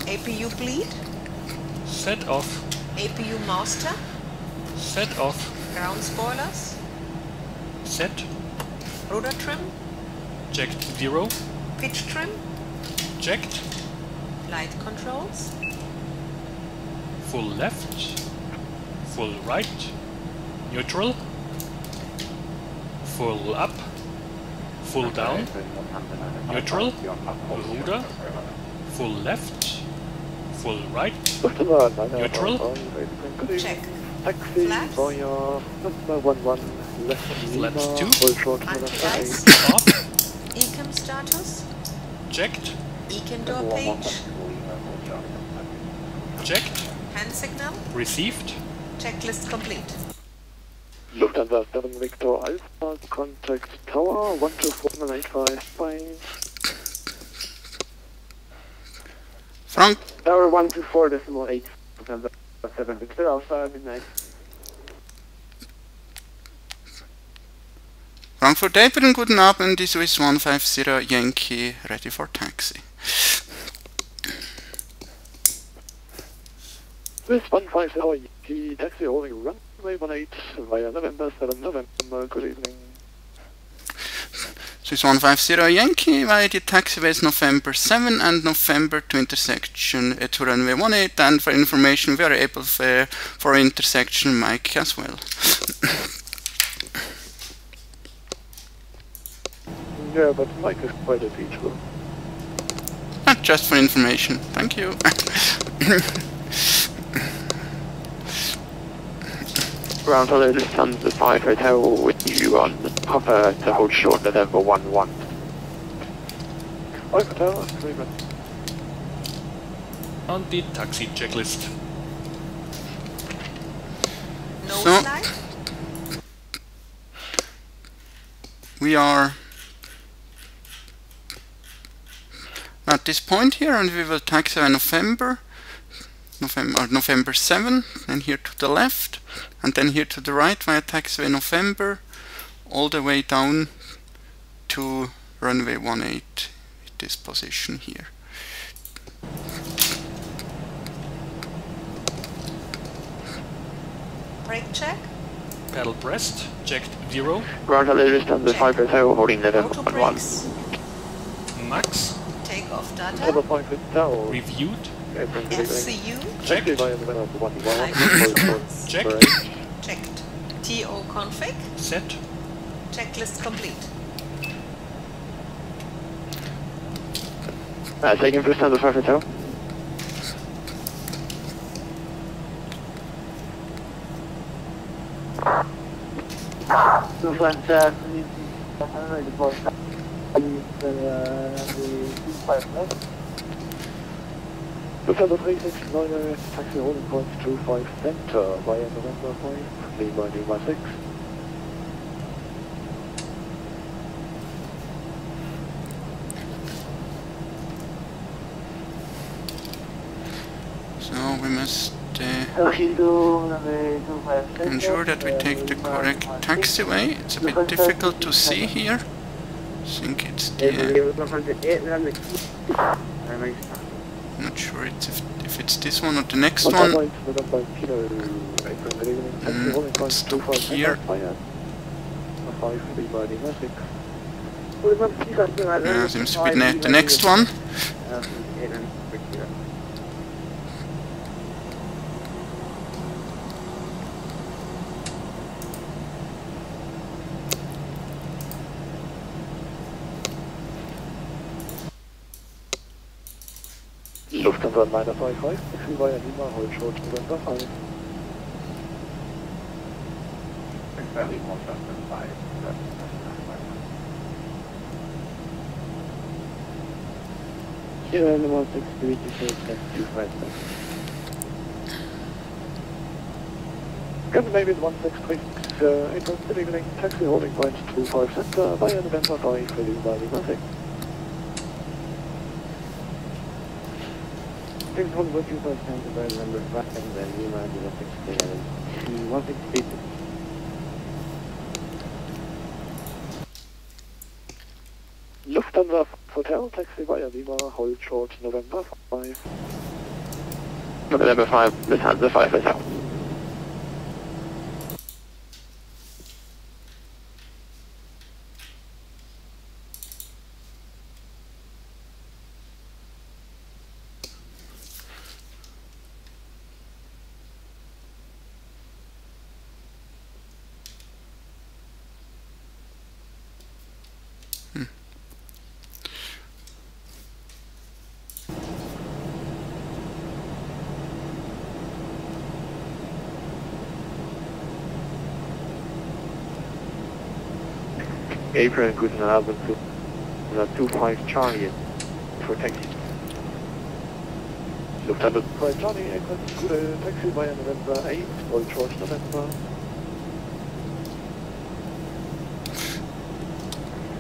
APU bleed. Set off. APU master. Set off. Ground spoilers. Set. Rudder trim. Checked 0. Pitch trim. Checked. Light controls. Full left. Full right. Neutral. Full up. Full down. Neutral. Rudder. Full left. Full right. Neutral. Check. Taxi Flaps. via number 11 left Flaps 2. Anti-ice. Off. ECAM status. Checked. ECAM door page. Checked. Hand signal. Received. Checklist complete. Lufthansa 7 Victor Alpha, contact tower 124.85 by Frank. Tower 124.8, Lufthansa 7 Victor Alpha, midnight. Frankfurt April, guten Abend, die Swiss 150 Yankee, ready for taxi. Swiss 150 Yankee, taxi holding runway 18 via November 7 November, good evening. Swiss 150 Yankee via the taxiways November 7 and November to intersection to runway 18, and for information we are able for intersection Mike as well. Yeah, but Mike is quite a teacher. Just for information, thank you. Ground hello, Lufthansa 5 Hotel with you on Papa to hold short November 11. 5 Hotel, Cleveland. On the taxi checklist. No So- slide? We are at this point here, and we will taxi on November 7, and here to the left, and then here to the right via taxiway November, all the way down to runway 18 at this position here. Brake check? Pedal pressed, checked 0. Ground hello, Lufthansa 5 Hotel holding November Auto 11. brakes? Max, Take off Number data? 5 Hotel. reviewed, April, good evening. FCU? Taxi checked, via November 11. checked, Checked. TO config? set, Checklist complete. Taking for Lufthansa 5 Hotel. Lufthansa, Lufthansa 369, taxi holding point 25 Center via November 5, Lima 6. So we must ensure that we take the correct taxiway. It's a bit difficult to see here. I think it's the, not sure if it's this one or the next one. Stop here. Seems to be the next one. Lufthansa 955, taxi via Lima, hold short November 5. Sierra Lima 636, 25. Captain David 163, April, good evening, taxi holding point 25 Center via November 5, Lima 6. Six hold with you for Santa Barbara number 5 and then Lima 0611. 163. Lufthansa Hotel, taxi via Lima, hold short November 5. November 5, Lufthansa 5 Hotel. April, guten Abend, 25 Charlie for taxi. Lufthansa 5 Charlie, April, good taxi via November 8, hold short November.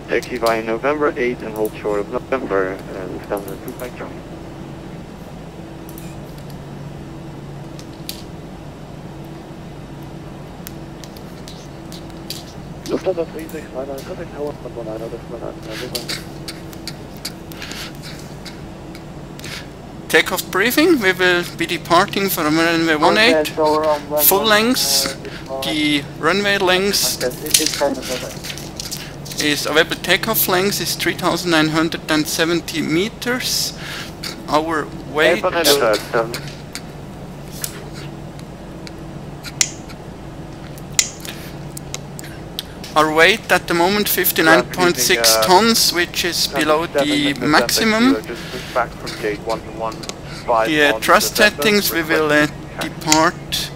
Taxi via November 8 and hold short of November, Lufthansa 25 Charlie. Lufthansa 3699, contact tower 119, November. Takeoff briefing. We will be departing from runway 18, full length. The runway length is available. Takeoff length is 3,970 meters. Our weight. Our weight at the moment 59.6 tons, which is below the maximum. The thrust settings, we will depart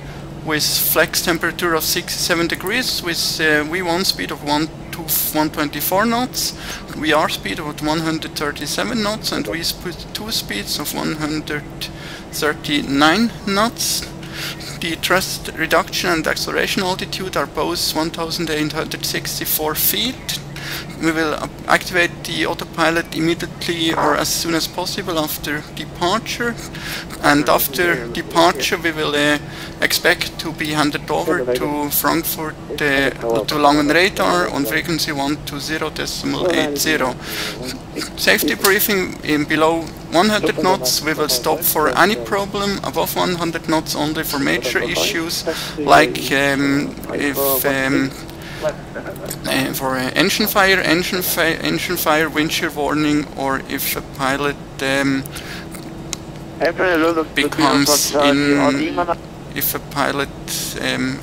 with flex temperature of 67 degrees with V1 speed of 1 to 124 knots, VR speed of 137 knots and V2 speeds of 139 knots. The thrust reduction and acceleration altitude are both 1,864 feet. We will activate the autopilot immediately or as soon as possible after departure. And after departure we will expect to be handed over to Frankfurt to Langen radar on frequency 120.80. Safety briefing in below 100 knots we will stop for any problem, above 100 knots only for major issues like for engine fire, wind shear warning, or if a pilot becomes if a pilot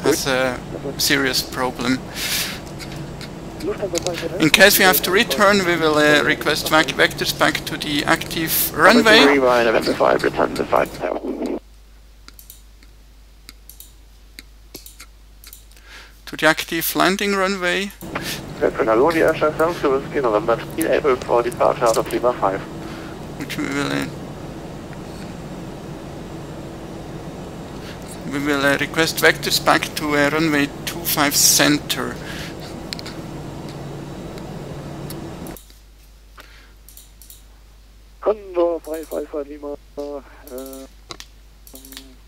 has a serious problem. In case we have to return, we will request vectors back to the active runway. To the active landing runway. Which we will request vectors back to runway 25 center. Condor 555 Lima.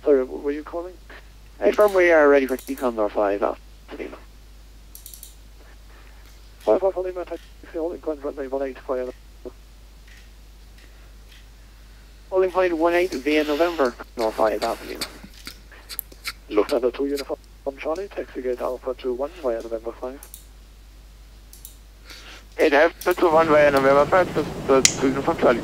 Sorry, what were you calling? Hey, firm, we are ready for Condor 5 Lima. 555 Lima, taxi holding point runway 18 via. Holding point 18 via November, Condor 5 Lima. Lufthansa 2 Uniform Charlie, taxi gate Alpha 21 via November 5. It Alpha 21 via November 5, that's 2 Uniform Charlie.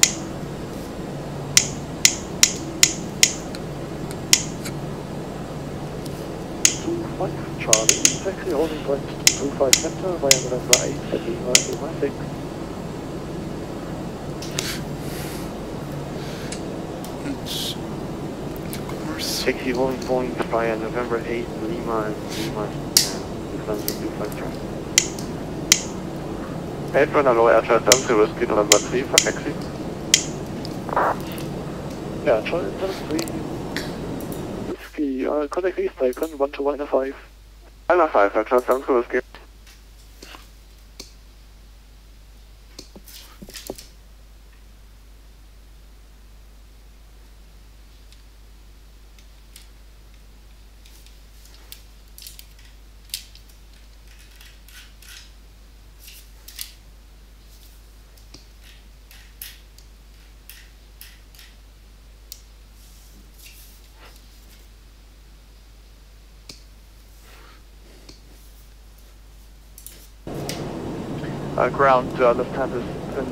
25 Charlie, taxi holding point 25 center via November 8 at Lima 6. Taxi holding point via November 8 Lima 25 Charlie. Headrun, hello, air traffic down to whiskey November 3 for taxi. Yeah, Charlie 3. Whiskey, contact East Icon 121 5. 5, air traffic down to whiskey. Ground, Lufthansa in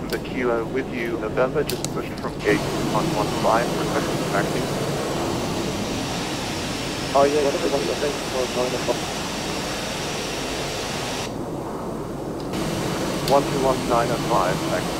the Kilo with you, November, just pushed from gate 115, requesting taxi. Oh yeah, what is the thing for 9 o'clock? 121905, taxi.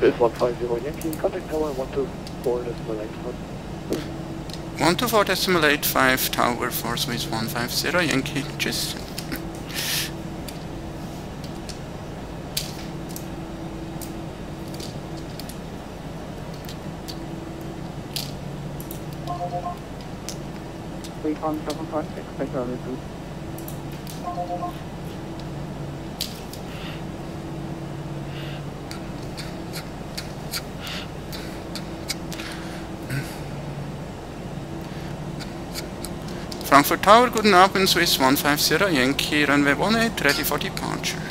Swiss 150 Yankee, contact tower 124.85. 124.85 tower for Swiss 150 Yankee. Tschüss. Recon 75, expect early to. Frankfurt Tower, guten Abend, Swiss 150 Yankee, runway 18, ready for departure.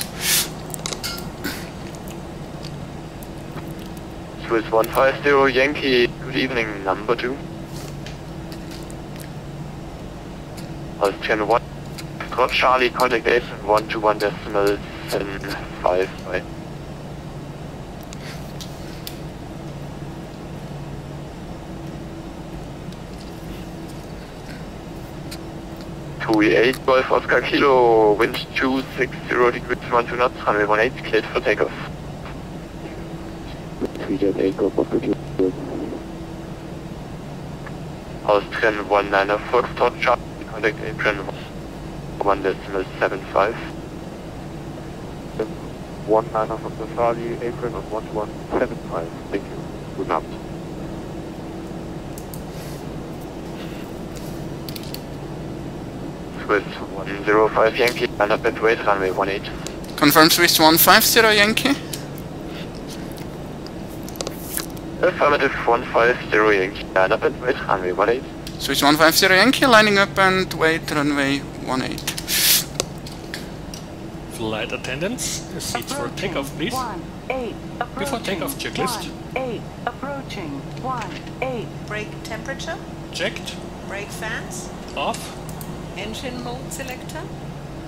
Swiss 150 Yankee, good evening, number 2. Austrian 1, Scott Charlie, contact agent 121.75 by. (2E8) Golf Oscar Kilo, wind 260 degrees, 12 knots, runway 18, cleared for takeoff. 3Jet8 Golf Oscar Kilo. Austrian 19 Foxtrot Charlie, contact apron 1.75. 19 from the Charlie, apron on 1175. Thank you. Good night. Swiss 105 Yankee, line up at weight, runway 18. Confirm Swiss 150 Yankee. Affirmative 150 Yankee, line up and wait, runway 18. Swiss 150 Yankee, lining up and wait, runway 18. Flight attendants, seats for takeoff, please. 18. Before takeoff, checklist. 18. Approaching. 18. Brake temperature. Checked. Brake fans. Off. Engine mode selector.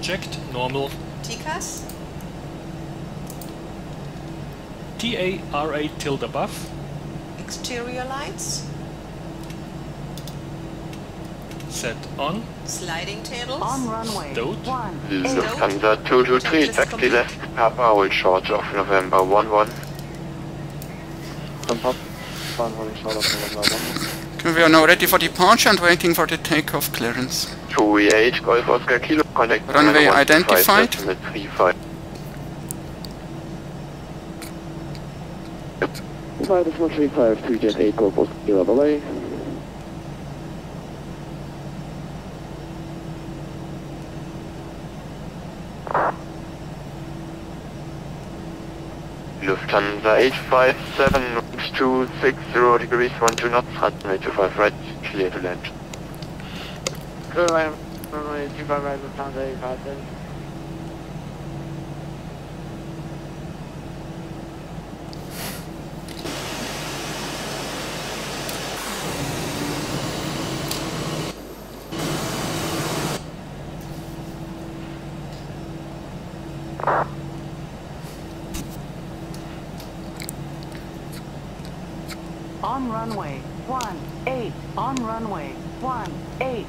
Checked. Normal. TCAS. TARA tilde above. Exterior lights. Set on. Sliding tables. On runway. Stoat. 18. Lufthansa 223, taxi left, Papa, hold short of November 11. Okay, we are now ready for departure and waiting for the takeoff clearance. 2E8 Golf Oscar Kilo, contact Runway identified. 35. Flight is 135, 3Jet8 Golf Oscar Kilo, bye-bye. Lufthansa 857, 260 degrees, 12 knots, runway 25 right, clear to land. Runway 25 right, Lufthansa 857. On runway. 18. On runway. 18.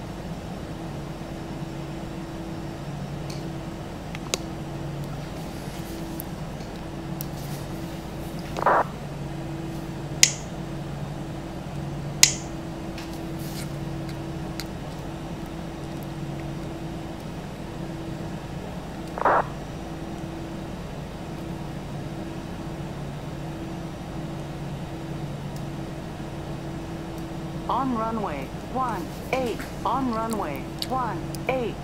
On runway. 18. On runway. 18.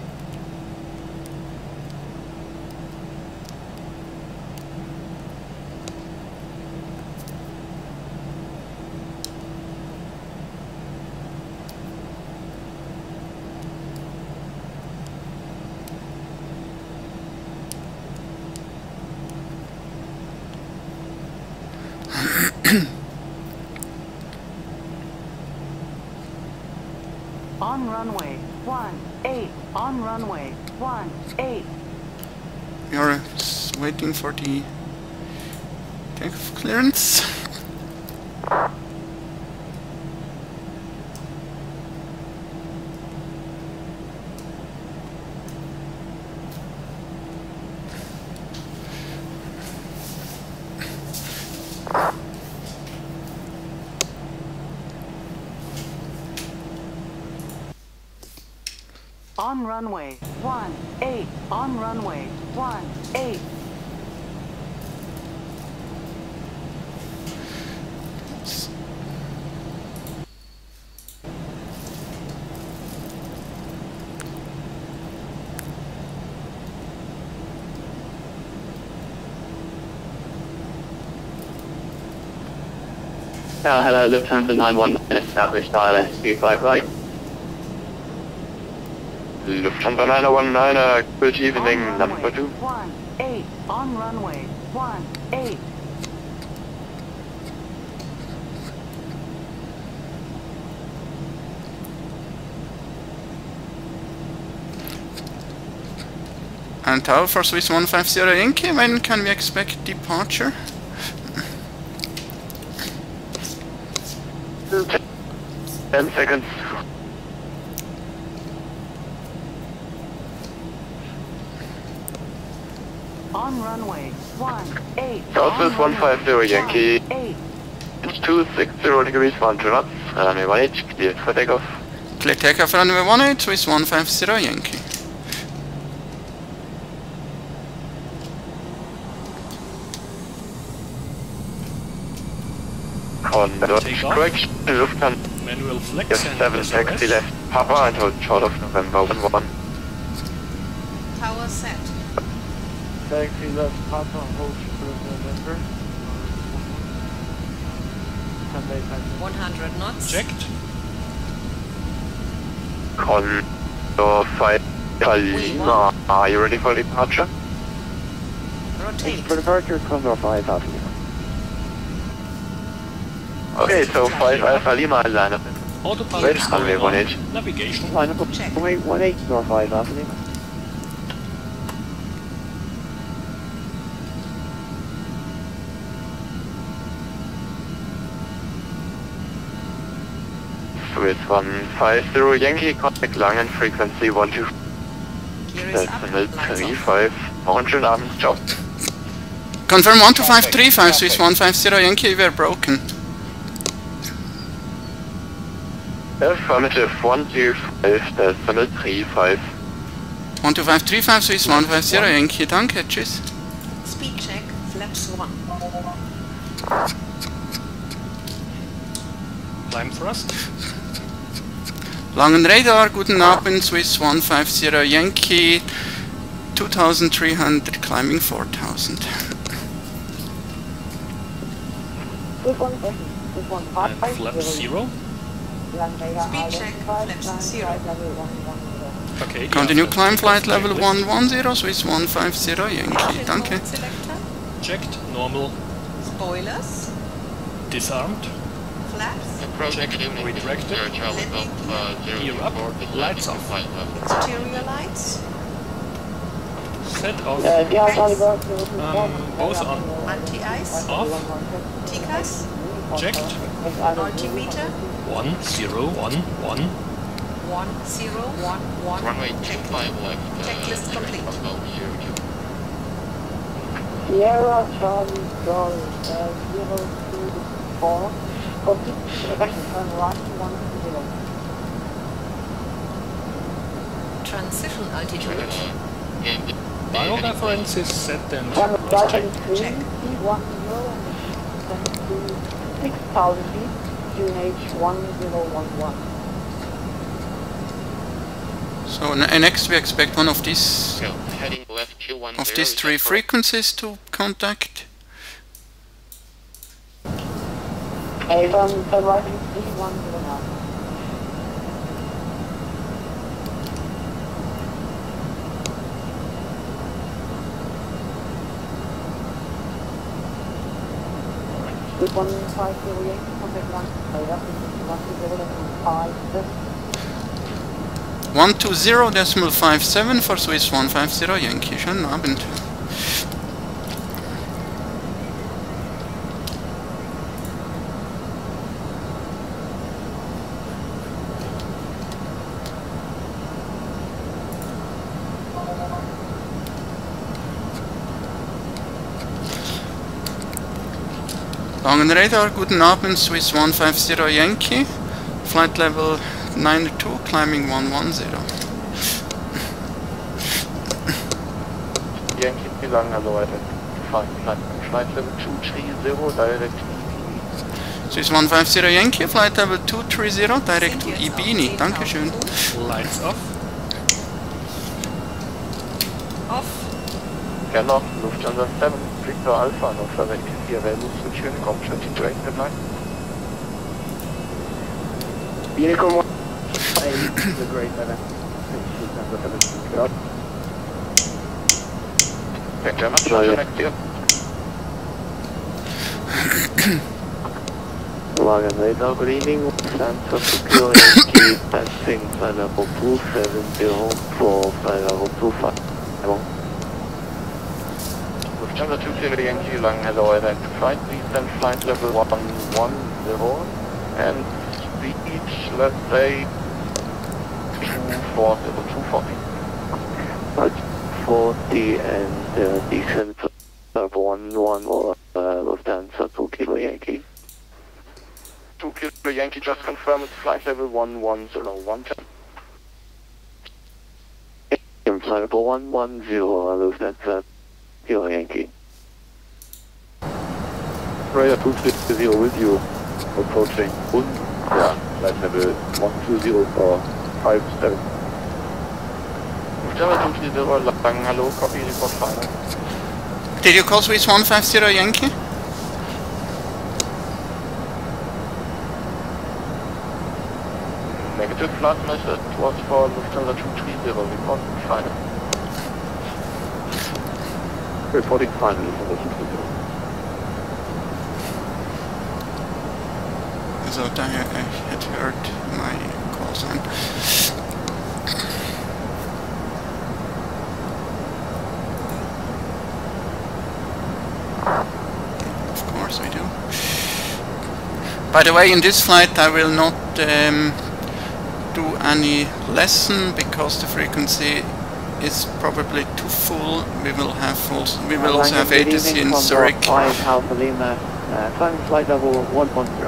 On runway. 18. On runway. 18. We are waiting for the takeoff clearance. On runway 18. On runway 18. Hello, Lufthansa 919, established ILS25 right. Lufthansa 919, good evening, number 2. 18. On runway 18. And tower for Swiss 150 Yankee, when can we expect departure? 10 seconds. On runway 18. Southwest 150 Yankee. 18. It's 260 degrees, 1 knots, runway 18, cleared for takeoff. Clear takeoff runway 18, Swiss 150 Yankee. On the correction, Lufthansa. Manual flex Yes, and 7 taxi left, Papa, and hold short of November 11. Tower set. Taxi left Papa, hold short of November. 100 knots. Checked. Condor 5 Lima, are you ready for departure? Rotate. For departure, Condor 5 Alpha Lima. Okay, so 5 Alpha Lima, line up. Autopilot Wait, is runway going on. 18. Navigation. Line up, Check. runway 18, Condor 5 Alpha Lima. Swiss 150 Yankee, contact Langen, frequency 12. Gear is up. Decimal Lights off. 35, Mountain Arms, ciao. Confirm 12535, Swiss 150 Yankee, we're broken. Affirmative 125, decimal 35. 12535, Swiss 150 Yankee, danke, tschüss. Speed check. Flaps 1. Climb thrust. Langen Radar, guten Abend, Swiss 150 Yankee, 2300, climbing 4000. This one, this one, And flaps 0. Speed check. Flaps 0. Okay. Continue after climb takeoff flight level checklist. 110, Swiss 150 Yankee, danke. Selector. Checked. Normal. Spoilers. Disarmed. Flaps. Checked. Retracted. Gear up. Lights off. Exterior lights. Set off. Both on. Anti-ice. Off. TCAS. Checked. Altimeter. 1011. 1011. Runway Check. 25 left. Checklist complete. Sierra Charlie Charlie 024. Continue direction turn right 10. Transition altitude. Viral reference is set and Check. Check. 6,000 feet, QNH 1011. So next we expect one of these Heading left 210. of these three frequencies to contact. Hey, turn right 3109. Good 158, contact 1, up 120.57 for Swiss 150 Yankee, schönen Abend. Langen Radar, guten Abend, Swiss 150 Yankee, flight level 92, climbing 110. long, hello, identified flight level 230, direct Swiss 150 Yankee, flight level 230, direct to Ibini. Dankeschön. Lights off. Off. Keller, Lufthansa 7, Victor Alpha, North rectifier, Value switch Unicom 22 exit line. Unicom 1, the great weather. Thank you very much, next year. Wagon radar, good evening, Santa Security, passing flight level 270 for flight level 25. Lufthansa 230 Yankee, long, hello, identified, please send flight level 110, and speed, let's say, 240. 40 and descent of 11 or Lufthansa 2 Kilo Yankee. 2 Kilo Yankee, just confirm it's flight level 110. Flight level 110, Lufthansa Kilo Yankee. Radar 260 with you, approaching flight level 120 or 57. Lufthansa 230, long, hello, copy, report final. Did you call Swiss 150 Yankee? Negative flight message was for Lufthansa 230, report final. Reporting final, Lufthansa 230. So I had heard my call sign. Of course we do. By the way, in this flight I will not do any lesson because the frequency is probably too full. We will also have ATC in Zurich. 5 Alpha Lima, climb flight level 110.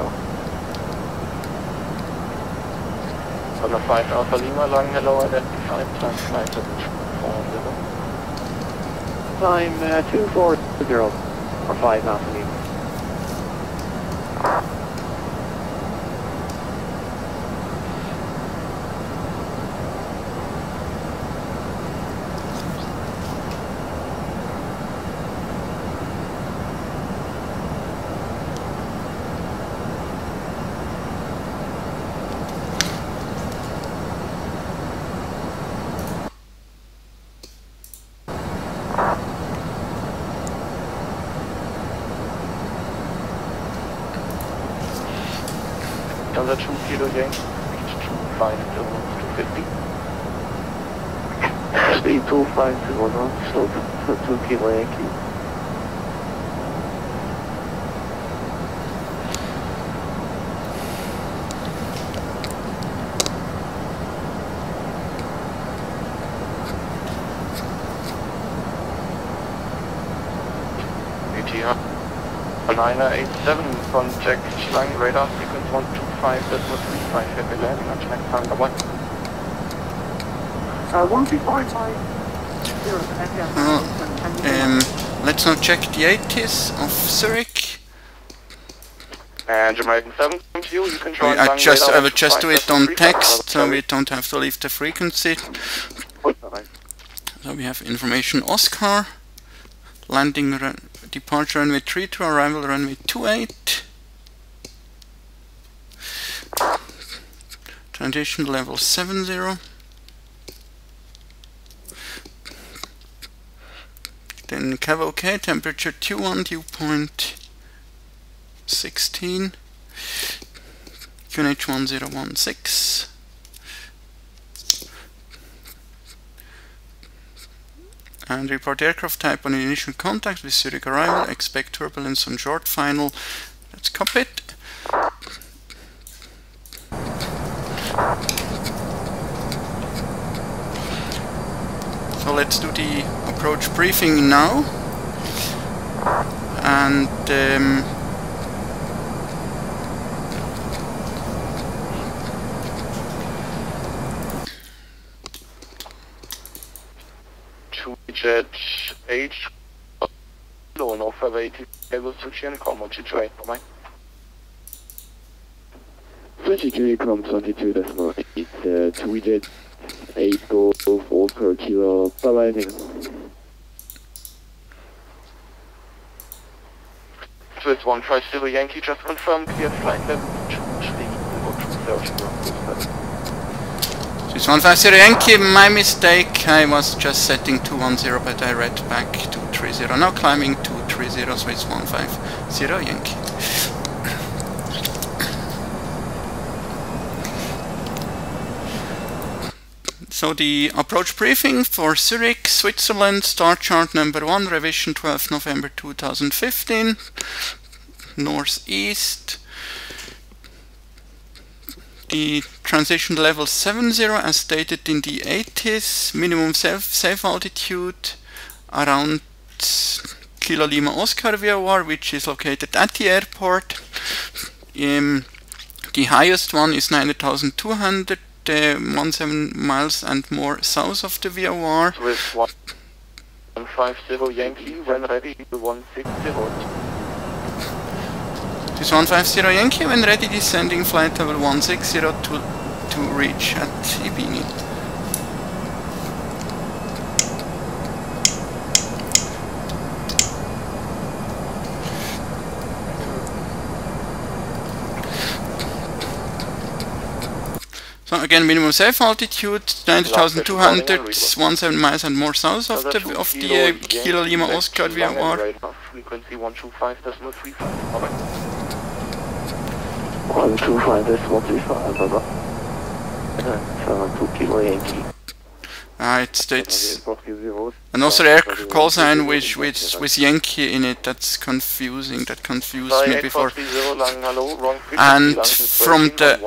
On the 5 Alpha Lima, long, hello, identified, climb flight level 240. Climb 240 or 5 Alpha Lima. Lufthansa 2 Kilo Yankee, speed 250, 250. Speed 250 knots, so 2 Kilo Yankee. ATR 987, contact Schlang radar sequence 125.35, heavy landing on Schlang Thunder 1. 135. Let's now check the ATIS of Zurich. And Jamaican 7 comes to you, you can join I will just do it on text, so we don't have to leave the frequency. So we have information Oscar, landing departure runway 32, arrival runway 28, transition level 70, then cavalcade, temperature 21, dew point 16, QNH 1016, and report aircraft type on initial contact with Zurich arrival, expect turbulence on short final. Let's copy it. So let's do the approach briefing now, and LSZH North 80, LSZH INKAM on 22, bye. 22 INKAM 22 decimal 8, 2-digit 8 go 4 per kilo, bye bye. Swiss 150 Yankee, just confirm clear flight level 23 Swiss 150 Yankee, my mistake, I was just setting 210 but I read back 230, now climbing 230 Swiss 150 Yankee. So the approach briefing for Zurich, Switzerland, start chart number 1, revision 12 November 2015, northeast. The transition level 70 as stated in the 80s, minimum safe altitude around Kilo Lima Oscar VOR, which is located at the airport. The highest one is 9,200. 17 miles and more south of the VOR. Swiss 150 Yankee, when ready 160. Swiss 150 Yankee, when ready descending flight level 160 to reach at Ibini. So again, minimum safe altitude 9,200, 17 miles and more south of the Kilo Lima Oscar VOR. Frequency 125.35. 125.35. 2 Kilo Yankee. It states another air call sign with Yankee in it. That's confusing. That confused me before. And from the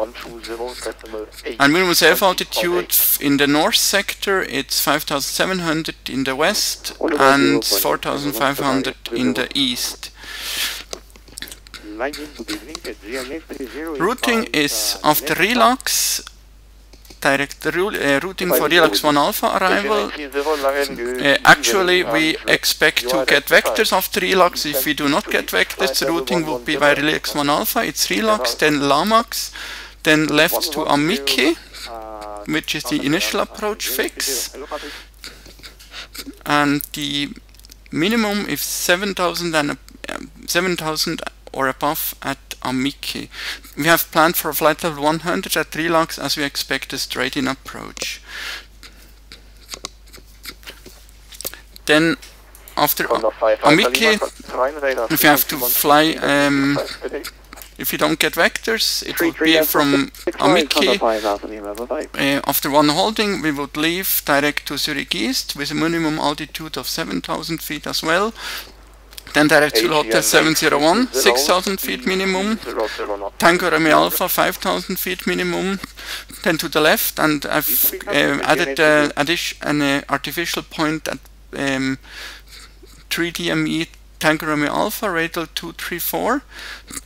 minimum safe altitude in the north sector, it's 5,700 in the west and 4,500 in the east. Routing is after RILAX. Direct routing for RILAX 1 Alpha arrival. Actually, we expect to get vectors after RILAX. If we do not get vectors, the routing will be by RILAX 1 Alpha. It's RILAX, then LAMGO, then left to ANEKI, which is the initial approach fix. And the minimum is 7,000 or above at ANEKI. We have planned for a flight level 100 at RILAX as we expect a straight-in approach. Then after ANEKI, if you have to fly, if you don't get vectors, it would be from ANEKI. After one holding, we would leave direct to Zurich East with a minimum altitude of 7,000 feet as well. Then direct to Hotel 701, 6,000 feet minimum. Tango Romeo Alpha, 5,000 feet minimum. Then to the left, and I've added an artificial point at 3DME Tango Romeo Alpha, radial 234.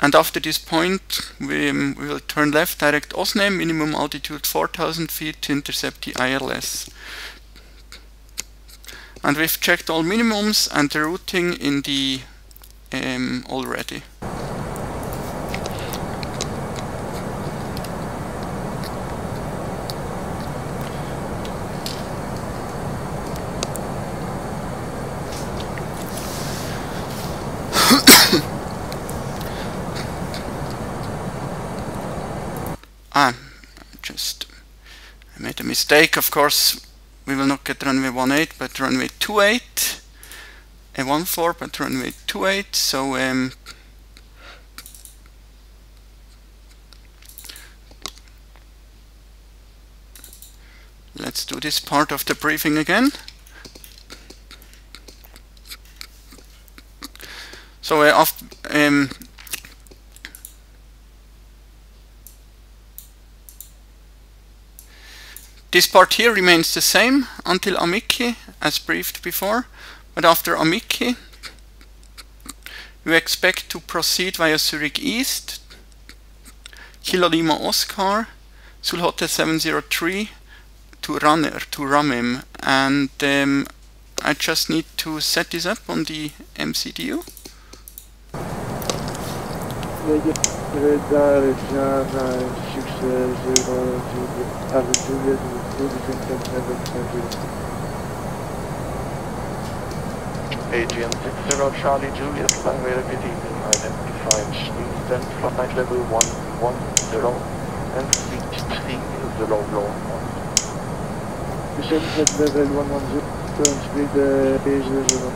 And after this point, we will turn left direct Osne, minimum altitude 4,000 feet to intercept the ILS. And we've checked all minimums and the routing in the already. I made a mistake, of course. We will not get runway 18 but runway 28, 14 but runway 28, so let's do this part of the briefing again. So this part here remains the same until ANEKI, as briefed before, but after ANEKI we expect to proceed via Zurich East, Kilo Lima Oscar, Sul Hotel 703 to Ramim, and I just need to set this up on the MCDU. Adrian 60 Charlie Juliet, runway good evening, identified descent flight level 110 and speed 30 low. Descent at level 110 and speed is 0.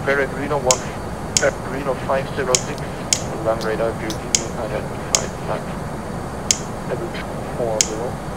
Peregrino 506, land radar beauty, identified flight level 40.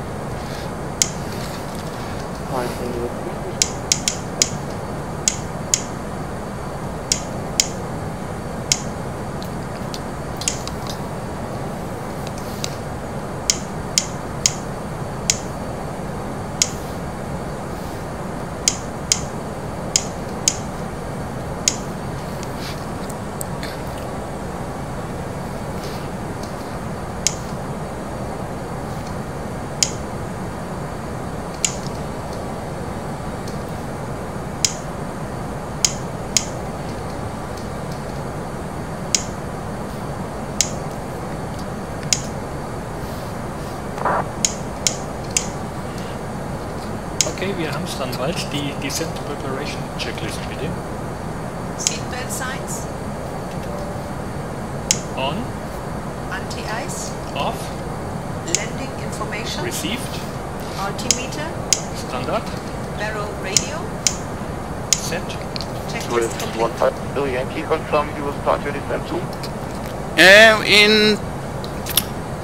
Okay, wir haben es dann bald. Die Descent Preparation Checklist bitte. Seatbelt signs. On. Anti-ice. Off. Landing information. Received. Altimeter. Standard. Barrel radio. Set. With Checklist 15 Yankee confirm you will start your descent too. In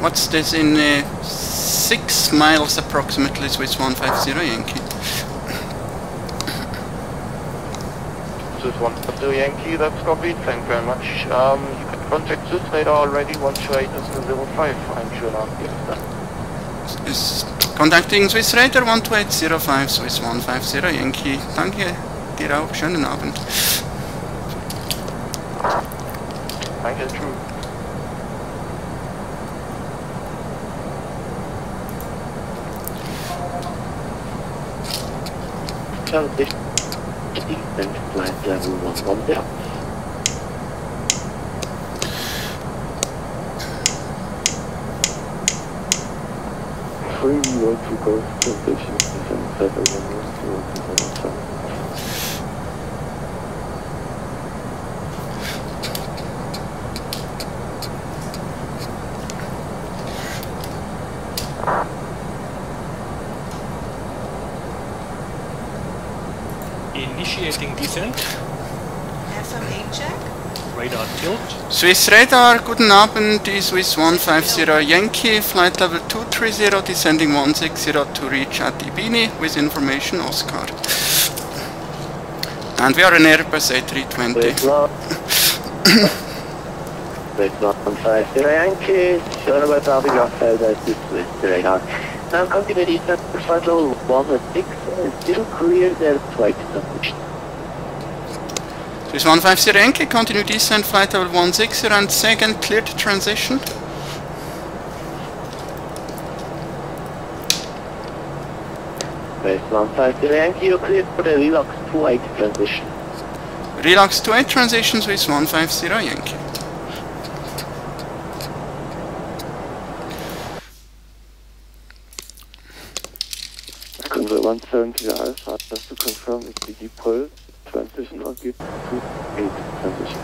what's this? In 6 miles approximately, Swiss 150 Yankee. Swiss 150 Yankee, that's copied. Thank you very much. You can contact Swiss radar already. 128 is 05. I'm sure now. Is contacting Swiss radar 12805 Swiss 150 Yankee. Danke dir auch. Schönen Abend. Danke, true. Transition descent flight level 110. Free road to coast transition descent level 110. Initiating descent. FMA check. Radar tilt. Swiss radar, guten Abend, die Swiss 150 Yankee, flight level 230, descending 160 to reach at Ibini with information Oscar. And we are an Airbus A320. Swiss 150 Yankee, sure about having got that Swiss radar. Now continue descent flight level 116 and still clear their flight transition. Swiss 150 Yankee, continue descent flight level 160 and second cleared transition. Swiss 150 Yankee, you cleared for the RILAX 28 transition. RILAX 28 transition, Swiss 150 Yankee. Convert 170 Alpha, just to confirm if the default transition or give to 8 transition.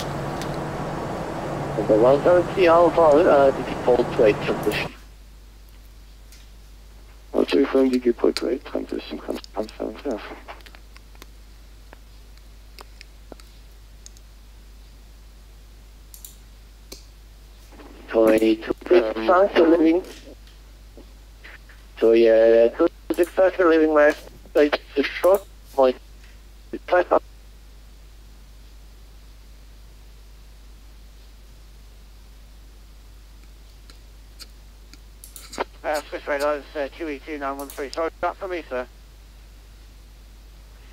And the 170 Alpha, the default to 8 transition. Also confirm the default to 8 transition confirmed, yeah. Thanks for living. So yeah, thanks for living last night. It's short. My type up. Swiss radar is 2E2913. Sorry, that for me, sir.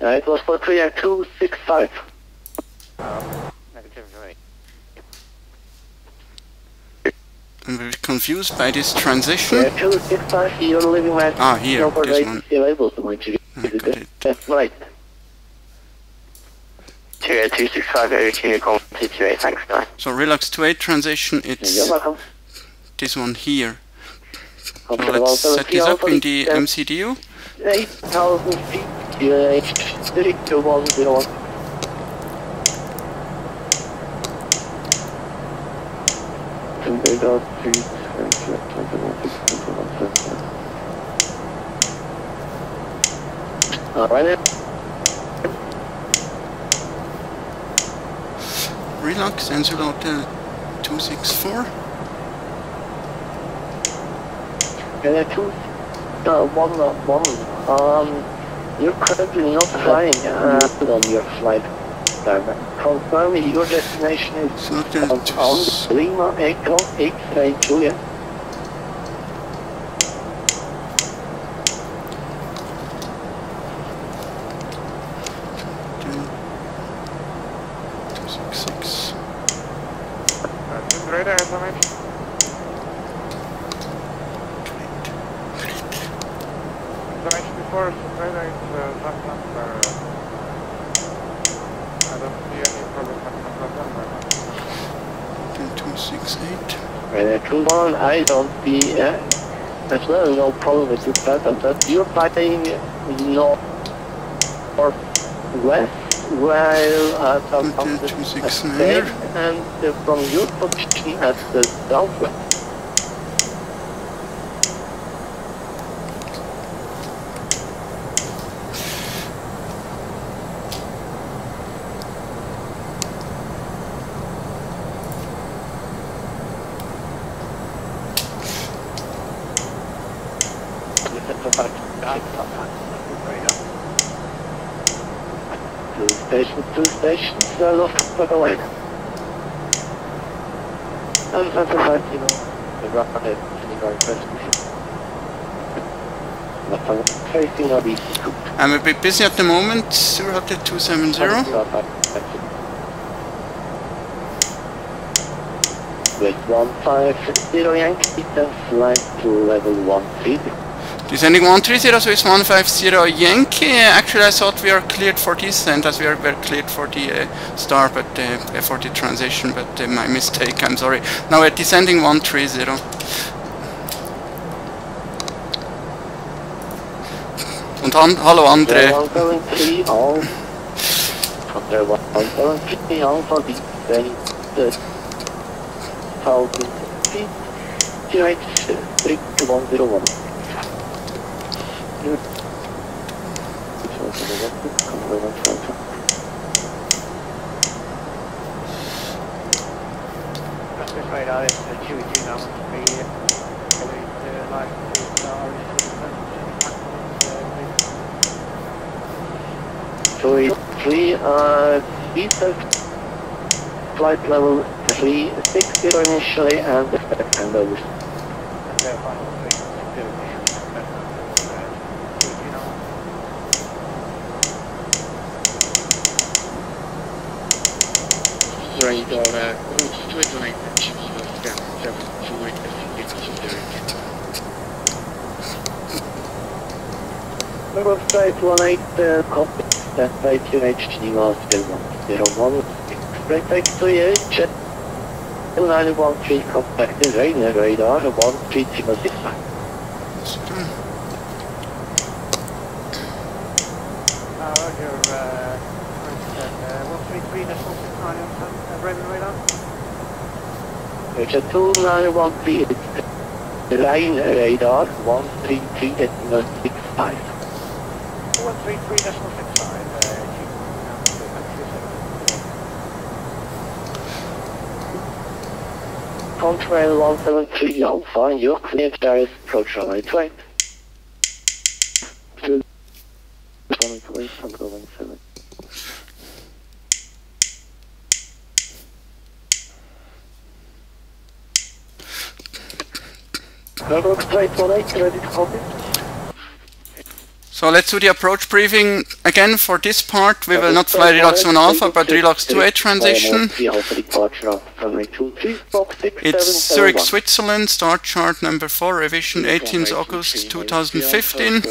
It was for 265. Negative, right. I'm very confused by this transition. 265, you're living right. Ah, here, this one. Available to my GD. That's right. 265, okay, constitute, thanks, guys. So RILAX 2.8 transition, it's You're welcome. this one here. So let's set this up in the MCDU. 8,000 feet, Zurich 2101. Right now. RILAX, Ansel Hotel 264. You're currently not flying on your flight. Confirm your destination is on Lima Echo 8 Juliet. Radar information. Information before radar is that number. I don't see any problem with that number. 268. Radar 21, I don't see as well, no problem with your pattern, but you're flying north or west while from the state and from your position at the southwest. Two stations, lost by the way. And that's a fact, you know, the rocket is very present. But I'm facing a bit. I'm a bit busy at the moment, Zurich Hotel 270. With 150 Yankee, then flight to level 130. Descending 130, so it's 150 Yankee. Actually, I thought we are cleared for descent, as we were cleared for the start, but for the transition, but my mistake, I'm sorry. Now we're descending 130. Und hallo Andre. 173 on. From there 173 on for descent 1,000 feet. 083 This radar is 2 now. Flight level 360 initially and expect handovers. Radar, to isolate the scan 728 Number 518, copy. That by QHD was still 101. Expect to you, check 913 compacted radar 13065. Roger, 133.69 on Raven radar. It's a 2913, it's line radar 133.65. 133.65. Contrail 173 Alpha, you're clear to direct approach runway 20. Straight 18, ready to copy. So let's do the approach briefing again. For this part we will not fly RILAX 1 Alpha but RILAX 2A transition. It's Zurich, Switzerland, start chart number 4, revision 18th August 2015.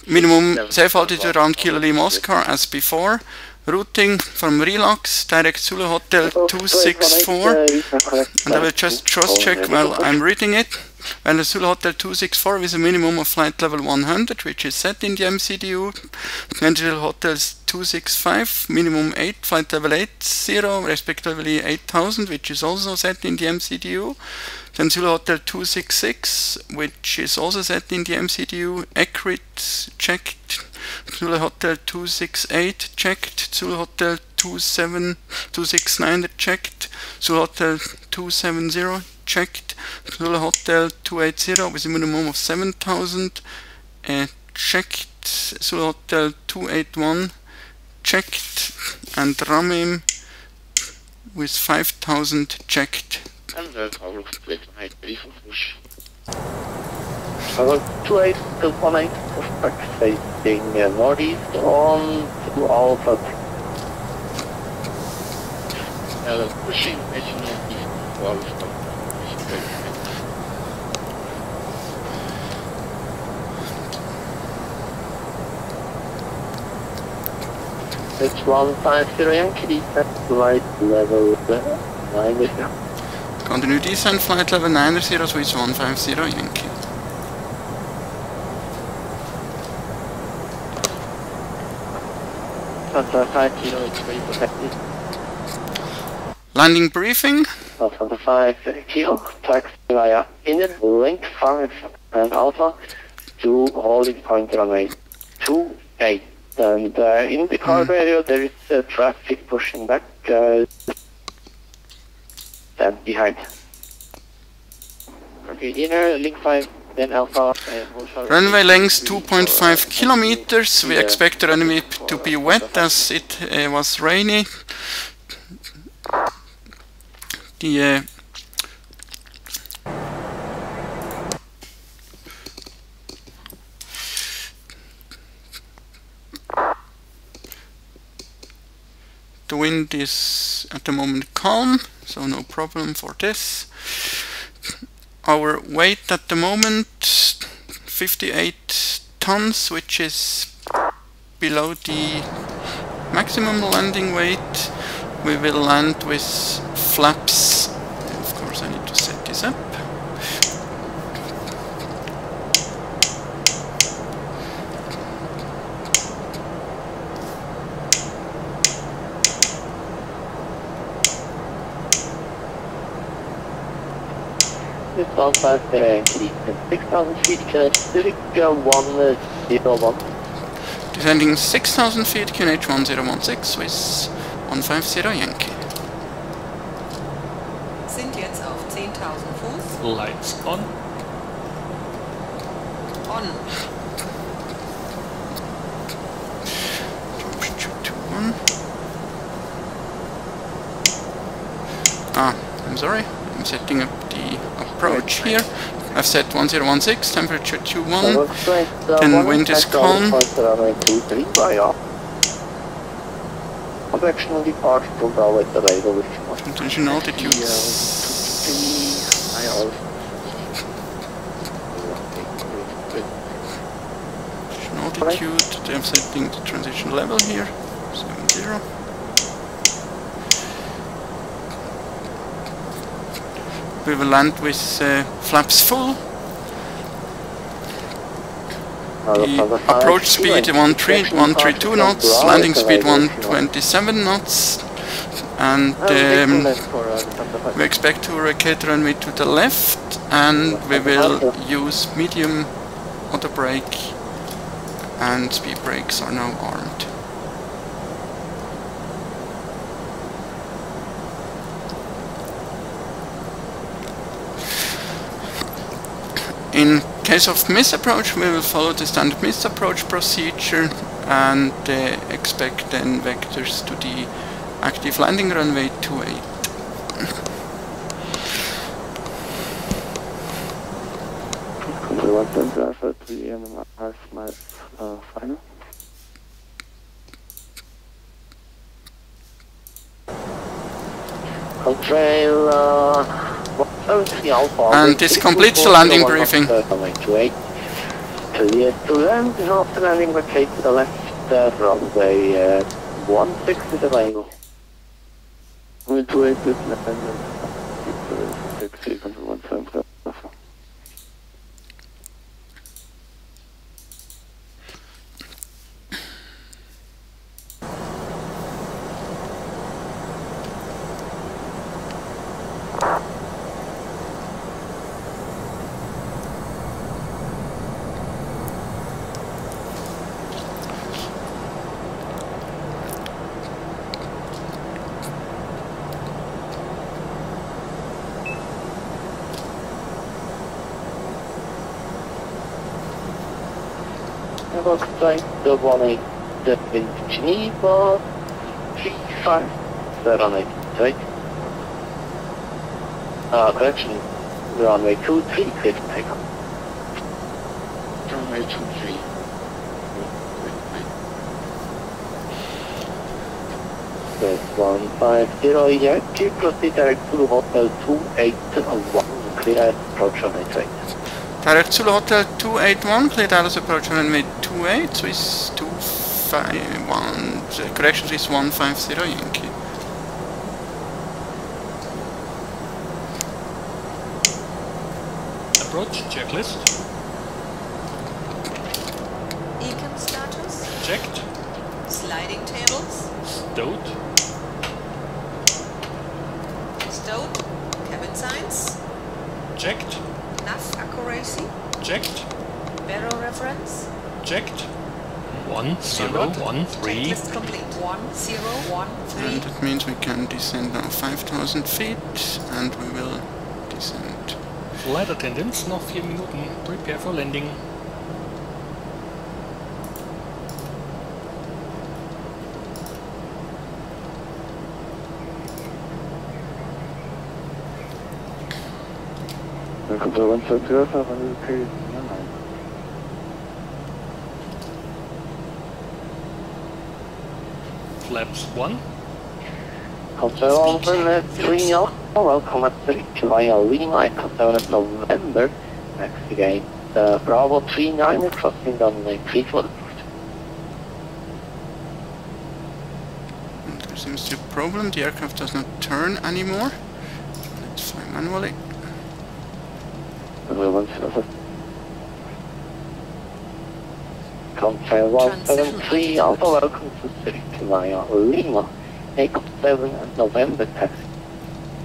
Minimum safe altitude around Kilo Lima Oscar as before. Routing from RILAX, direct Zulu Hotel 264. And I will just cross check while I'm reading it. Well, the Zulu Hotel 264 with a minimum of flight level 100, which is set in the MCDU. And Zulu Hotel 265, minimum 8, flight level 80, respectively 8000, which is also set in the MCDU. Then Zulu Hotel 266, which is also set in the MCDU. Accurate, checked. Zulu Hotel 268, checked. Zulu Hotel 269, checked. Zulu Hotel 270, checked. Zulu Hotel 280 with a minimum of 7000, checked. Zulu Hotel 281, checked. And Ramim with 5000, checked. Hello, 2818, facing northeast on to Alpha. Hello, pushing northeast to Alpha. It's 150 Yankee, set flight level 90. Continue descent, flight level 90, Swiss 150 Yankee. Landing briefing. 5 kilo, taxi via Indian, link 5 and Alpha to holding point runway 28. And in the cargo area there is traffic pushing back and behind. Okay, inner, link 5, then Alpha. Runway length 2.5 kilometers. We expect the runway to be wet as it was rainy. The wind is at the moment calm, so no problem for this. Our weight at the moment 58 tons, which is below the maximum landing weight. We will land with flaps. Of course I need to set this up. This 150 6,000 feet, Zurich 101. Descending 6,000 feet, QNH 1016 with 150 Yankee. Sind jetzt auf 10.000 Fuß. Lights on. On. I'm sorry, I'm setting up the approach here. I've set 1016, temperature 21, then wind is calm. Transition altitude. Altitude, I'm setting the transition level here, 70. We will land with flaps full. The approach speed 132 knots, landing speed 127 knots, and we expect to rotate runway to the left, and we will use medium auto brake, and speed brakes are now armed. In case of misapproach, we will follow the standard misapproach procedure and expect then vectors to the active landing runway 28. 110 Alpha 3 and miles final. Contrail 173 Alpha. And this completes the landing briefing. Clear to land, after landing vacate to the left runway 16 is available. We'll do it with landing. 6 170 Alpha. Looks like the 18 in Geneva, 35, 788, correction, runway 23, clear to take off. Runway 23. There's 150, Yankee, proceed direct to Hotel 281, clear approach runway 28. Direct Zulu Hotel 281, clear Dallas approach runway 28, Swiss 251, correction Swiss 150 Yankee. Approach checklist. INKAM status. Checked. Sliding tables. Stowed. Stowed. Cabin signs. Checked. Nav accuracy. Checked. Barrel reference. Checked. 1013. Checklist complete. 1013. And that means we can descend now 5,000 feet, and we will descend. Flight attendants, noch 4 Minuten. Prepare for landing. Flaps 1. Control 3 welcome at Zurich via Lima, Control November. Next again, Bravo 39 crossing on the Frankfurt. There seems to be a problem, the aircraft does not turn anymore. Let's fly manually. Control 173 Alpha, welcome to Zurich via Lima, April 7 and November taxi.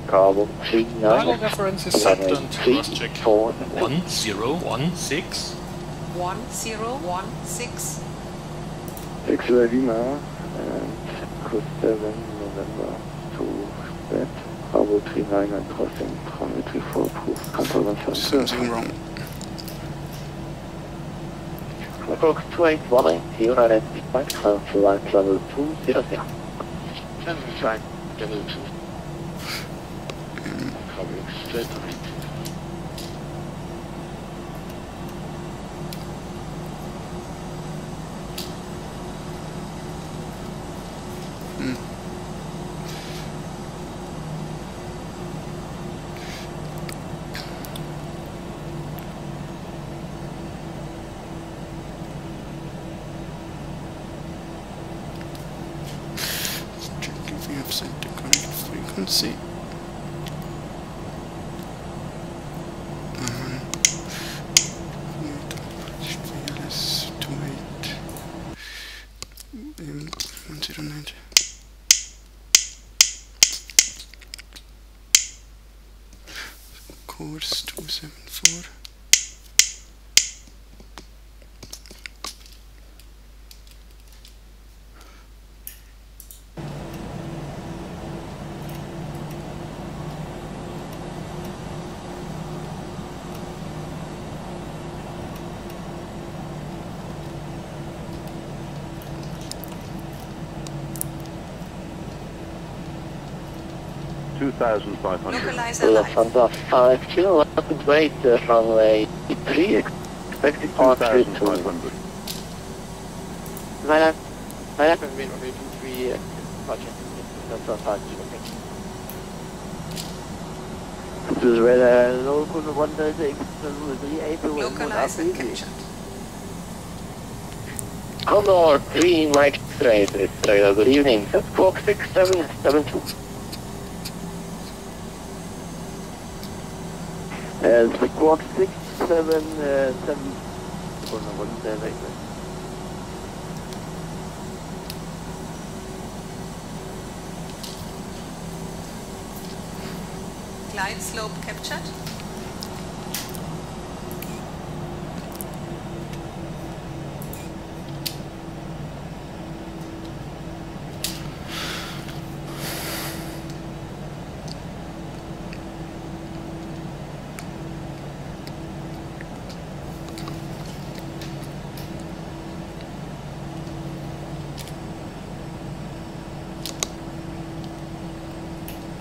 Bravo 39. Barrel reference is set and cross check. 1016. 1016. 6 Lima and cruise 7 November to that. Bravo 39 and crossing runway 34 approved. Control 173. Something wrong. Approx 281, you're at flight level 200. Flight level 2. Coming straight ahead. Set the correct frequency. LS28 course 274. Localizer Lufthansa 5 kilo, rapid weight runway 3 expected departure to... 2,500. Right up and win only 2-3 departure. That's our target. This is where the local 136 will be able to Localize and captured. Condor 3 Mike Straight, good evening. That's Squawk 6772. Squawk 677. Glide slope captured.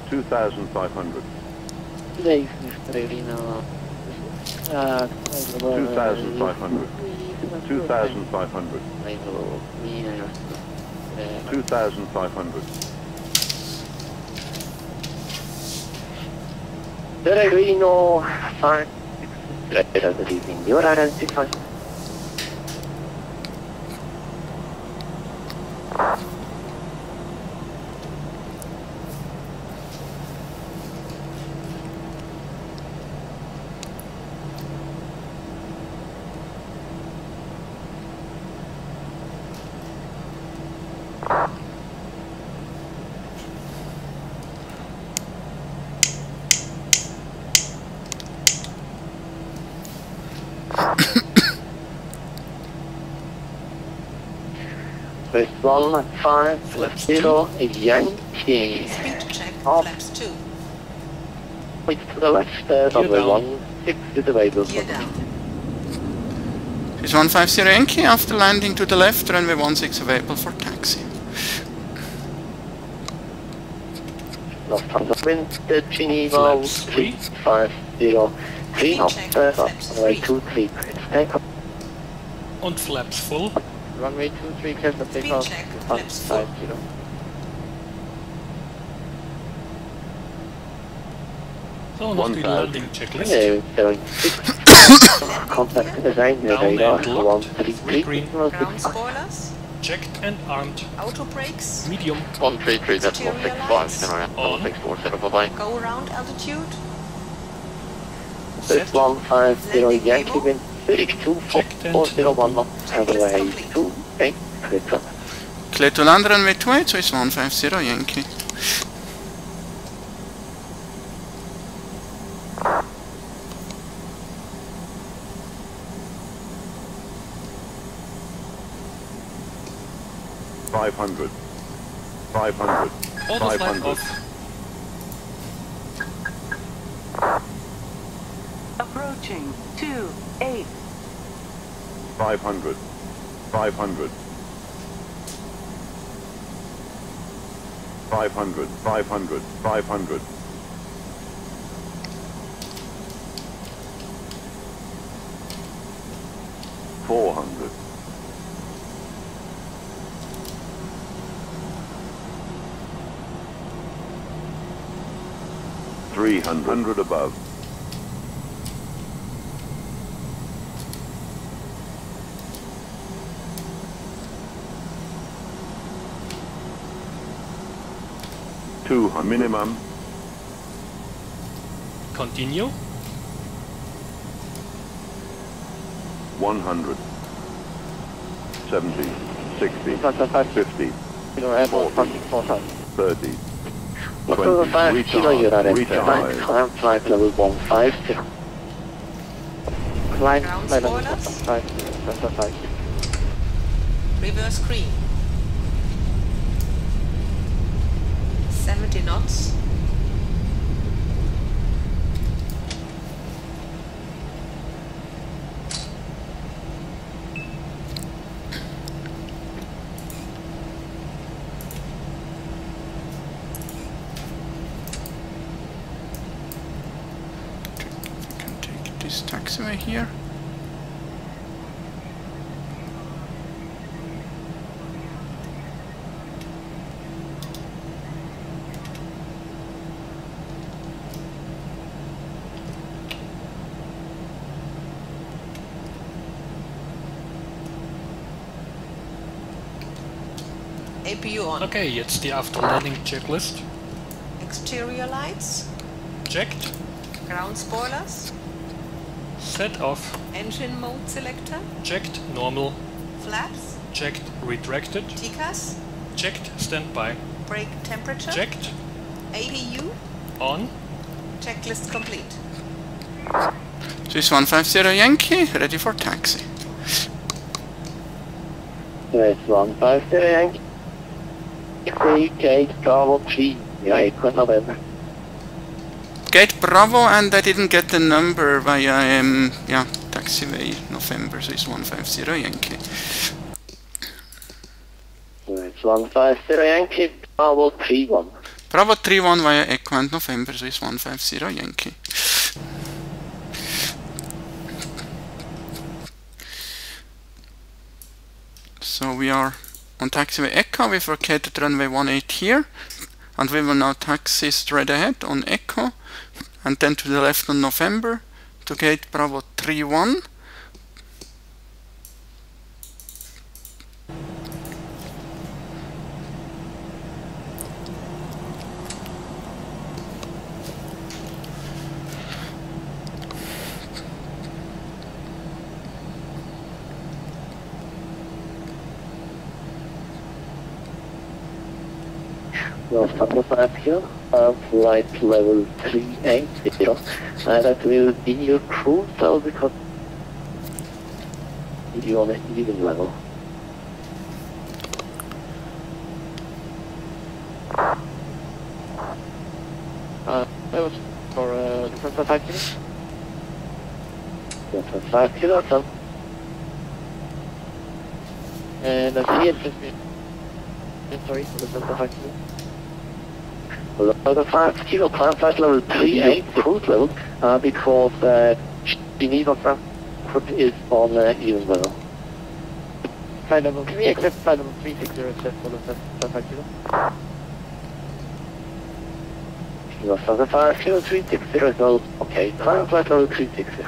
$2,500. 2,500. 2,500. 2,500. Reno 5. Good evening. You're identified. First 1550 Yankee. Speed check, flaps 2. Wait to the left, runway 16 is available. Gear down. Is 150 Yankee after landing to the left, runway 16 available for taxi. Lufthansa wind, Geneva 350. Runway 23, take up. Und flaps full. Runway 23, clear for takeoff. Speed check, flaps full. 50. So, noch die Landing Checklist. Contact design radar 133. Ground spoilers. Checked and armed. Auto brakes. Medium. 133, that's 165, On. 164, bye-bye. Go around altitude. First 150 Yankee wind 324011 runway 28 clear. Clear to land runway 28, so it's 150 Yankee. $500. 500. Auto flag 500. off. Approaching 28. 500. 500. 500. 500. 500. 400. 300 above. 200 minimum. Continue. 100. 70. 60. 50. 30. 20. Recharge. Climb flight level 150. Climb Ground flight level spoilers. 150. Reverse green. 70 knots. This taxiway here. APU on. Okay, it's the after landing checklist. Exterior lights. Checked. Ground spoilers. Set off. Engine mode selector. Checked. Normal. Flaps. Checked. Retracted. TCAS. Checked. Standby. Brake temperature. Checked. APU. On. Checklist complete. Swiss 150 Yankee, ready for taxi. Swiss 150 Yankee. Gate Bravo 3. Yeah, Echo November. Gate Bravo, and I didn't get the number via taxiway November, Swiss 150 Yankee. Swiss 150 Yankee, Bravo 31. Bravo 31 via Echo and November, Swiss 150 Yankee. So we are on taxiway Echo, we've vacated runway 18 here, and we will now taxi straight ahead on Echo, and then to the left on November, to gate Bravo 31. Lufthansa 50, flight level 380, that will be your cruise level because you're on an even level. That was for Lufthansa 50. Lufthansa 50, so. And I see it just been. Sorry, Lufthansa 50. Lufthansa 50, flight level 38, cruise level, because Geneva Frankfurt is on even level. Flight level, can we accept flight level 360 except for Lufthansa 50? Lufthansa 50, 360 as well. Okay, flight level 360.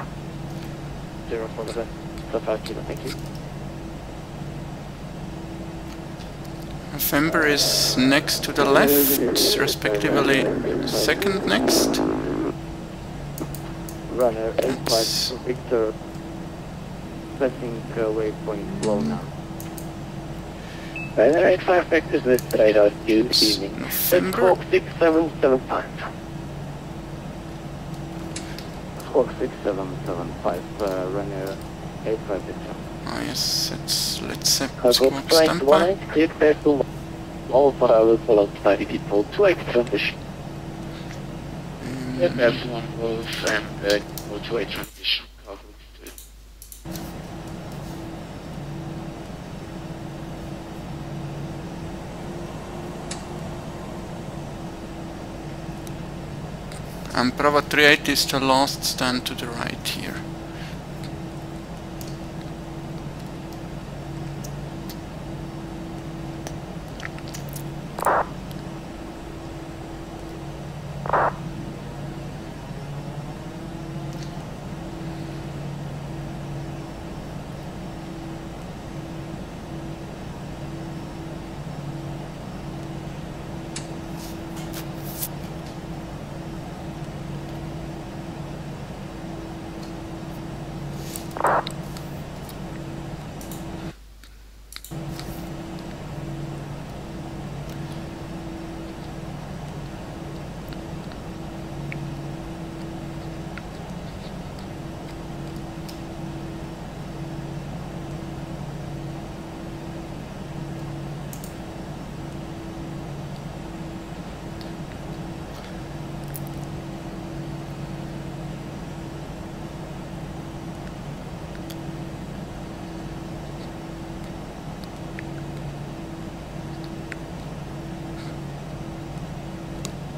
0 for Lufthansa 50, thank you. November is next to the left, respectively second next. Runner 85 Victor, pressing waypoint low now. Runner 85 Victor with radar due evening. Squawk 6775. Squawk 6775, runner 85 Victor. Ah yes, let's set I'll go squawk straight standby. 18, clear clear to all for hours followed by people, 2 extra fish. Yes, everyone goes and go to a transition. And Bravo 38 is the last stand to the right here.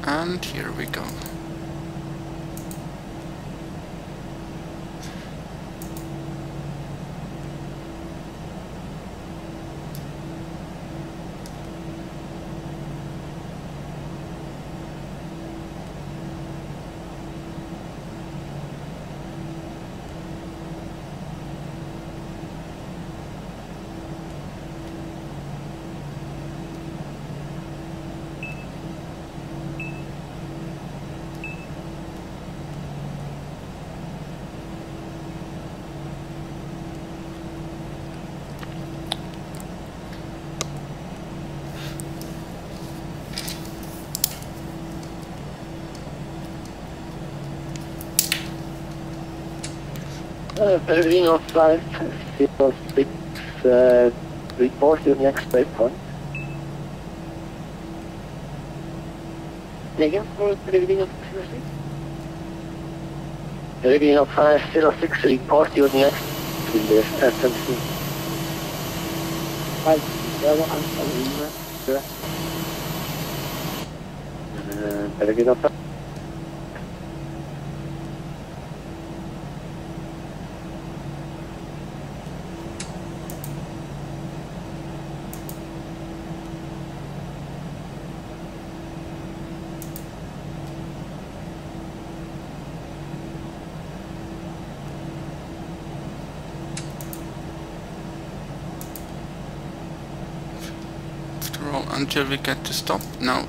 And here we go. Pellegrino 506, report your next waypoint. Again for Pellegrino 506? Pellegrino 506, report your next in the SMC. 5-0, Pellegrino 5. Until we get to stop now.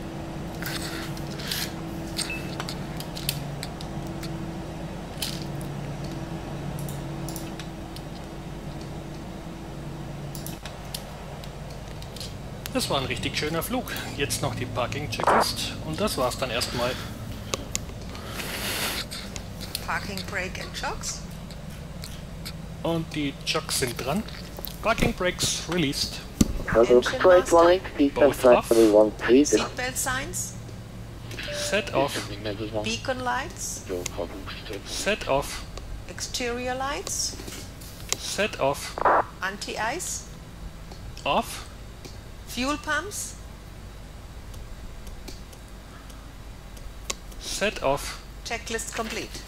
Das war ein richtig schöner Flug. Jetzt noch die Parking-Checklist und das war's dann erstmal. Parking brake and chocks. Und die Chocks sind dran. Parking brakes released. Straight 180, Both off. Seatbelt signs. Set off. Beacon lights. Set off. Exterior lights. Set off. Anti-ice. Off. Fuel pumps. Set off. Checklist complete.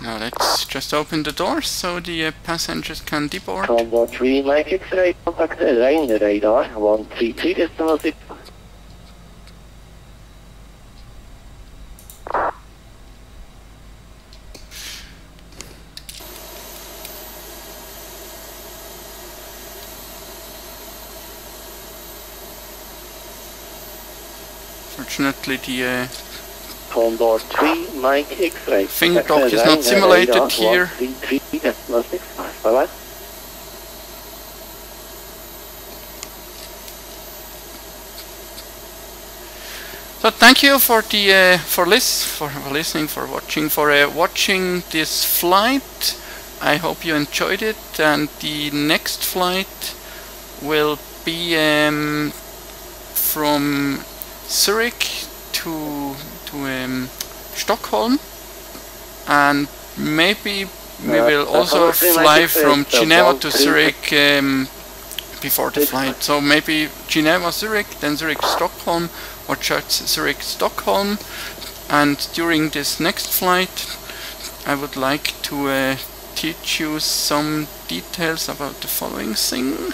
Now let's just open the doors so the passengers can deboard. Combo 3, Mike X-ray, contact the line radar, 133 decimal 6. Fortunately the Condor 3, Mike X-ray. finger dock is not simulated here. 133 decimal 6. Bye-bye. So thank you for the listening, for watching this flight. I hope you enjoyed it, and the next flight will be from Zurich to Stockholm, and maybe we will also fly from Geneva to Zurich before the flight. So maybe Geneva, Zurich, then Zurich, Stockholm, or just Zurich, Stockholm. And during this next flight, I would like to teach you some details about the following thing.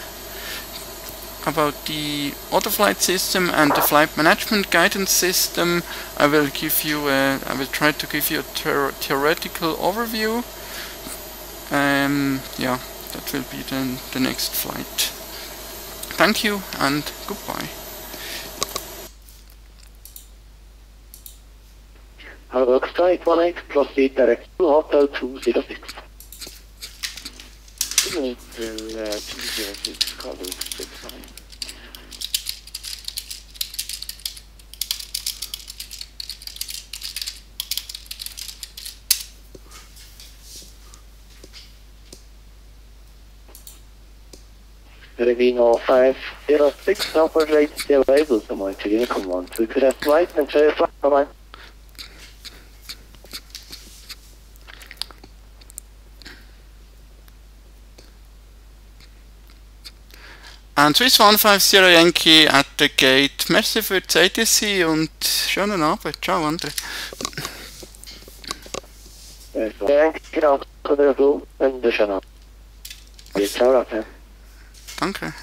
About the autoflight system and the flight management guidance system. I will try to give you a theoretical overview. Yeah, that will be then the next flight. Thank you and goodbye. Hello, Strike 18, proceed direct to Hotel 206. Signal 206, cover 69. Pellegrino 506, operate the available to my INKAM 1 to crest right and try flight. Bye-bye. And Swiss 150 Yankee at the gate. Merci für die ATC und schönen Abend. Ciao, André. Danke. Danke.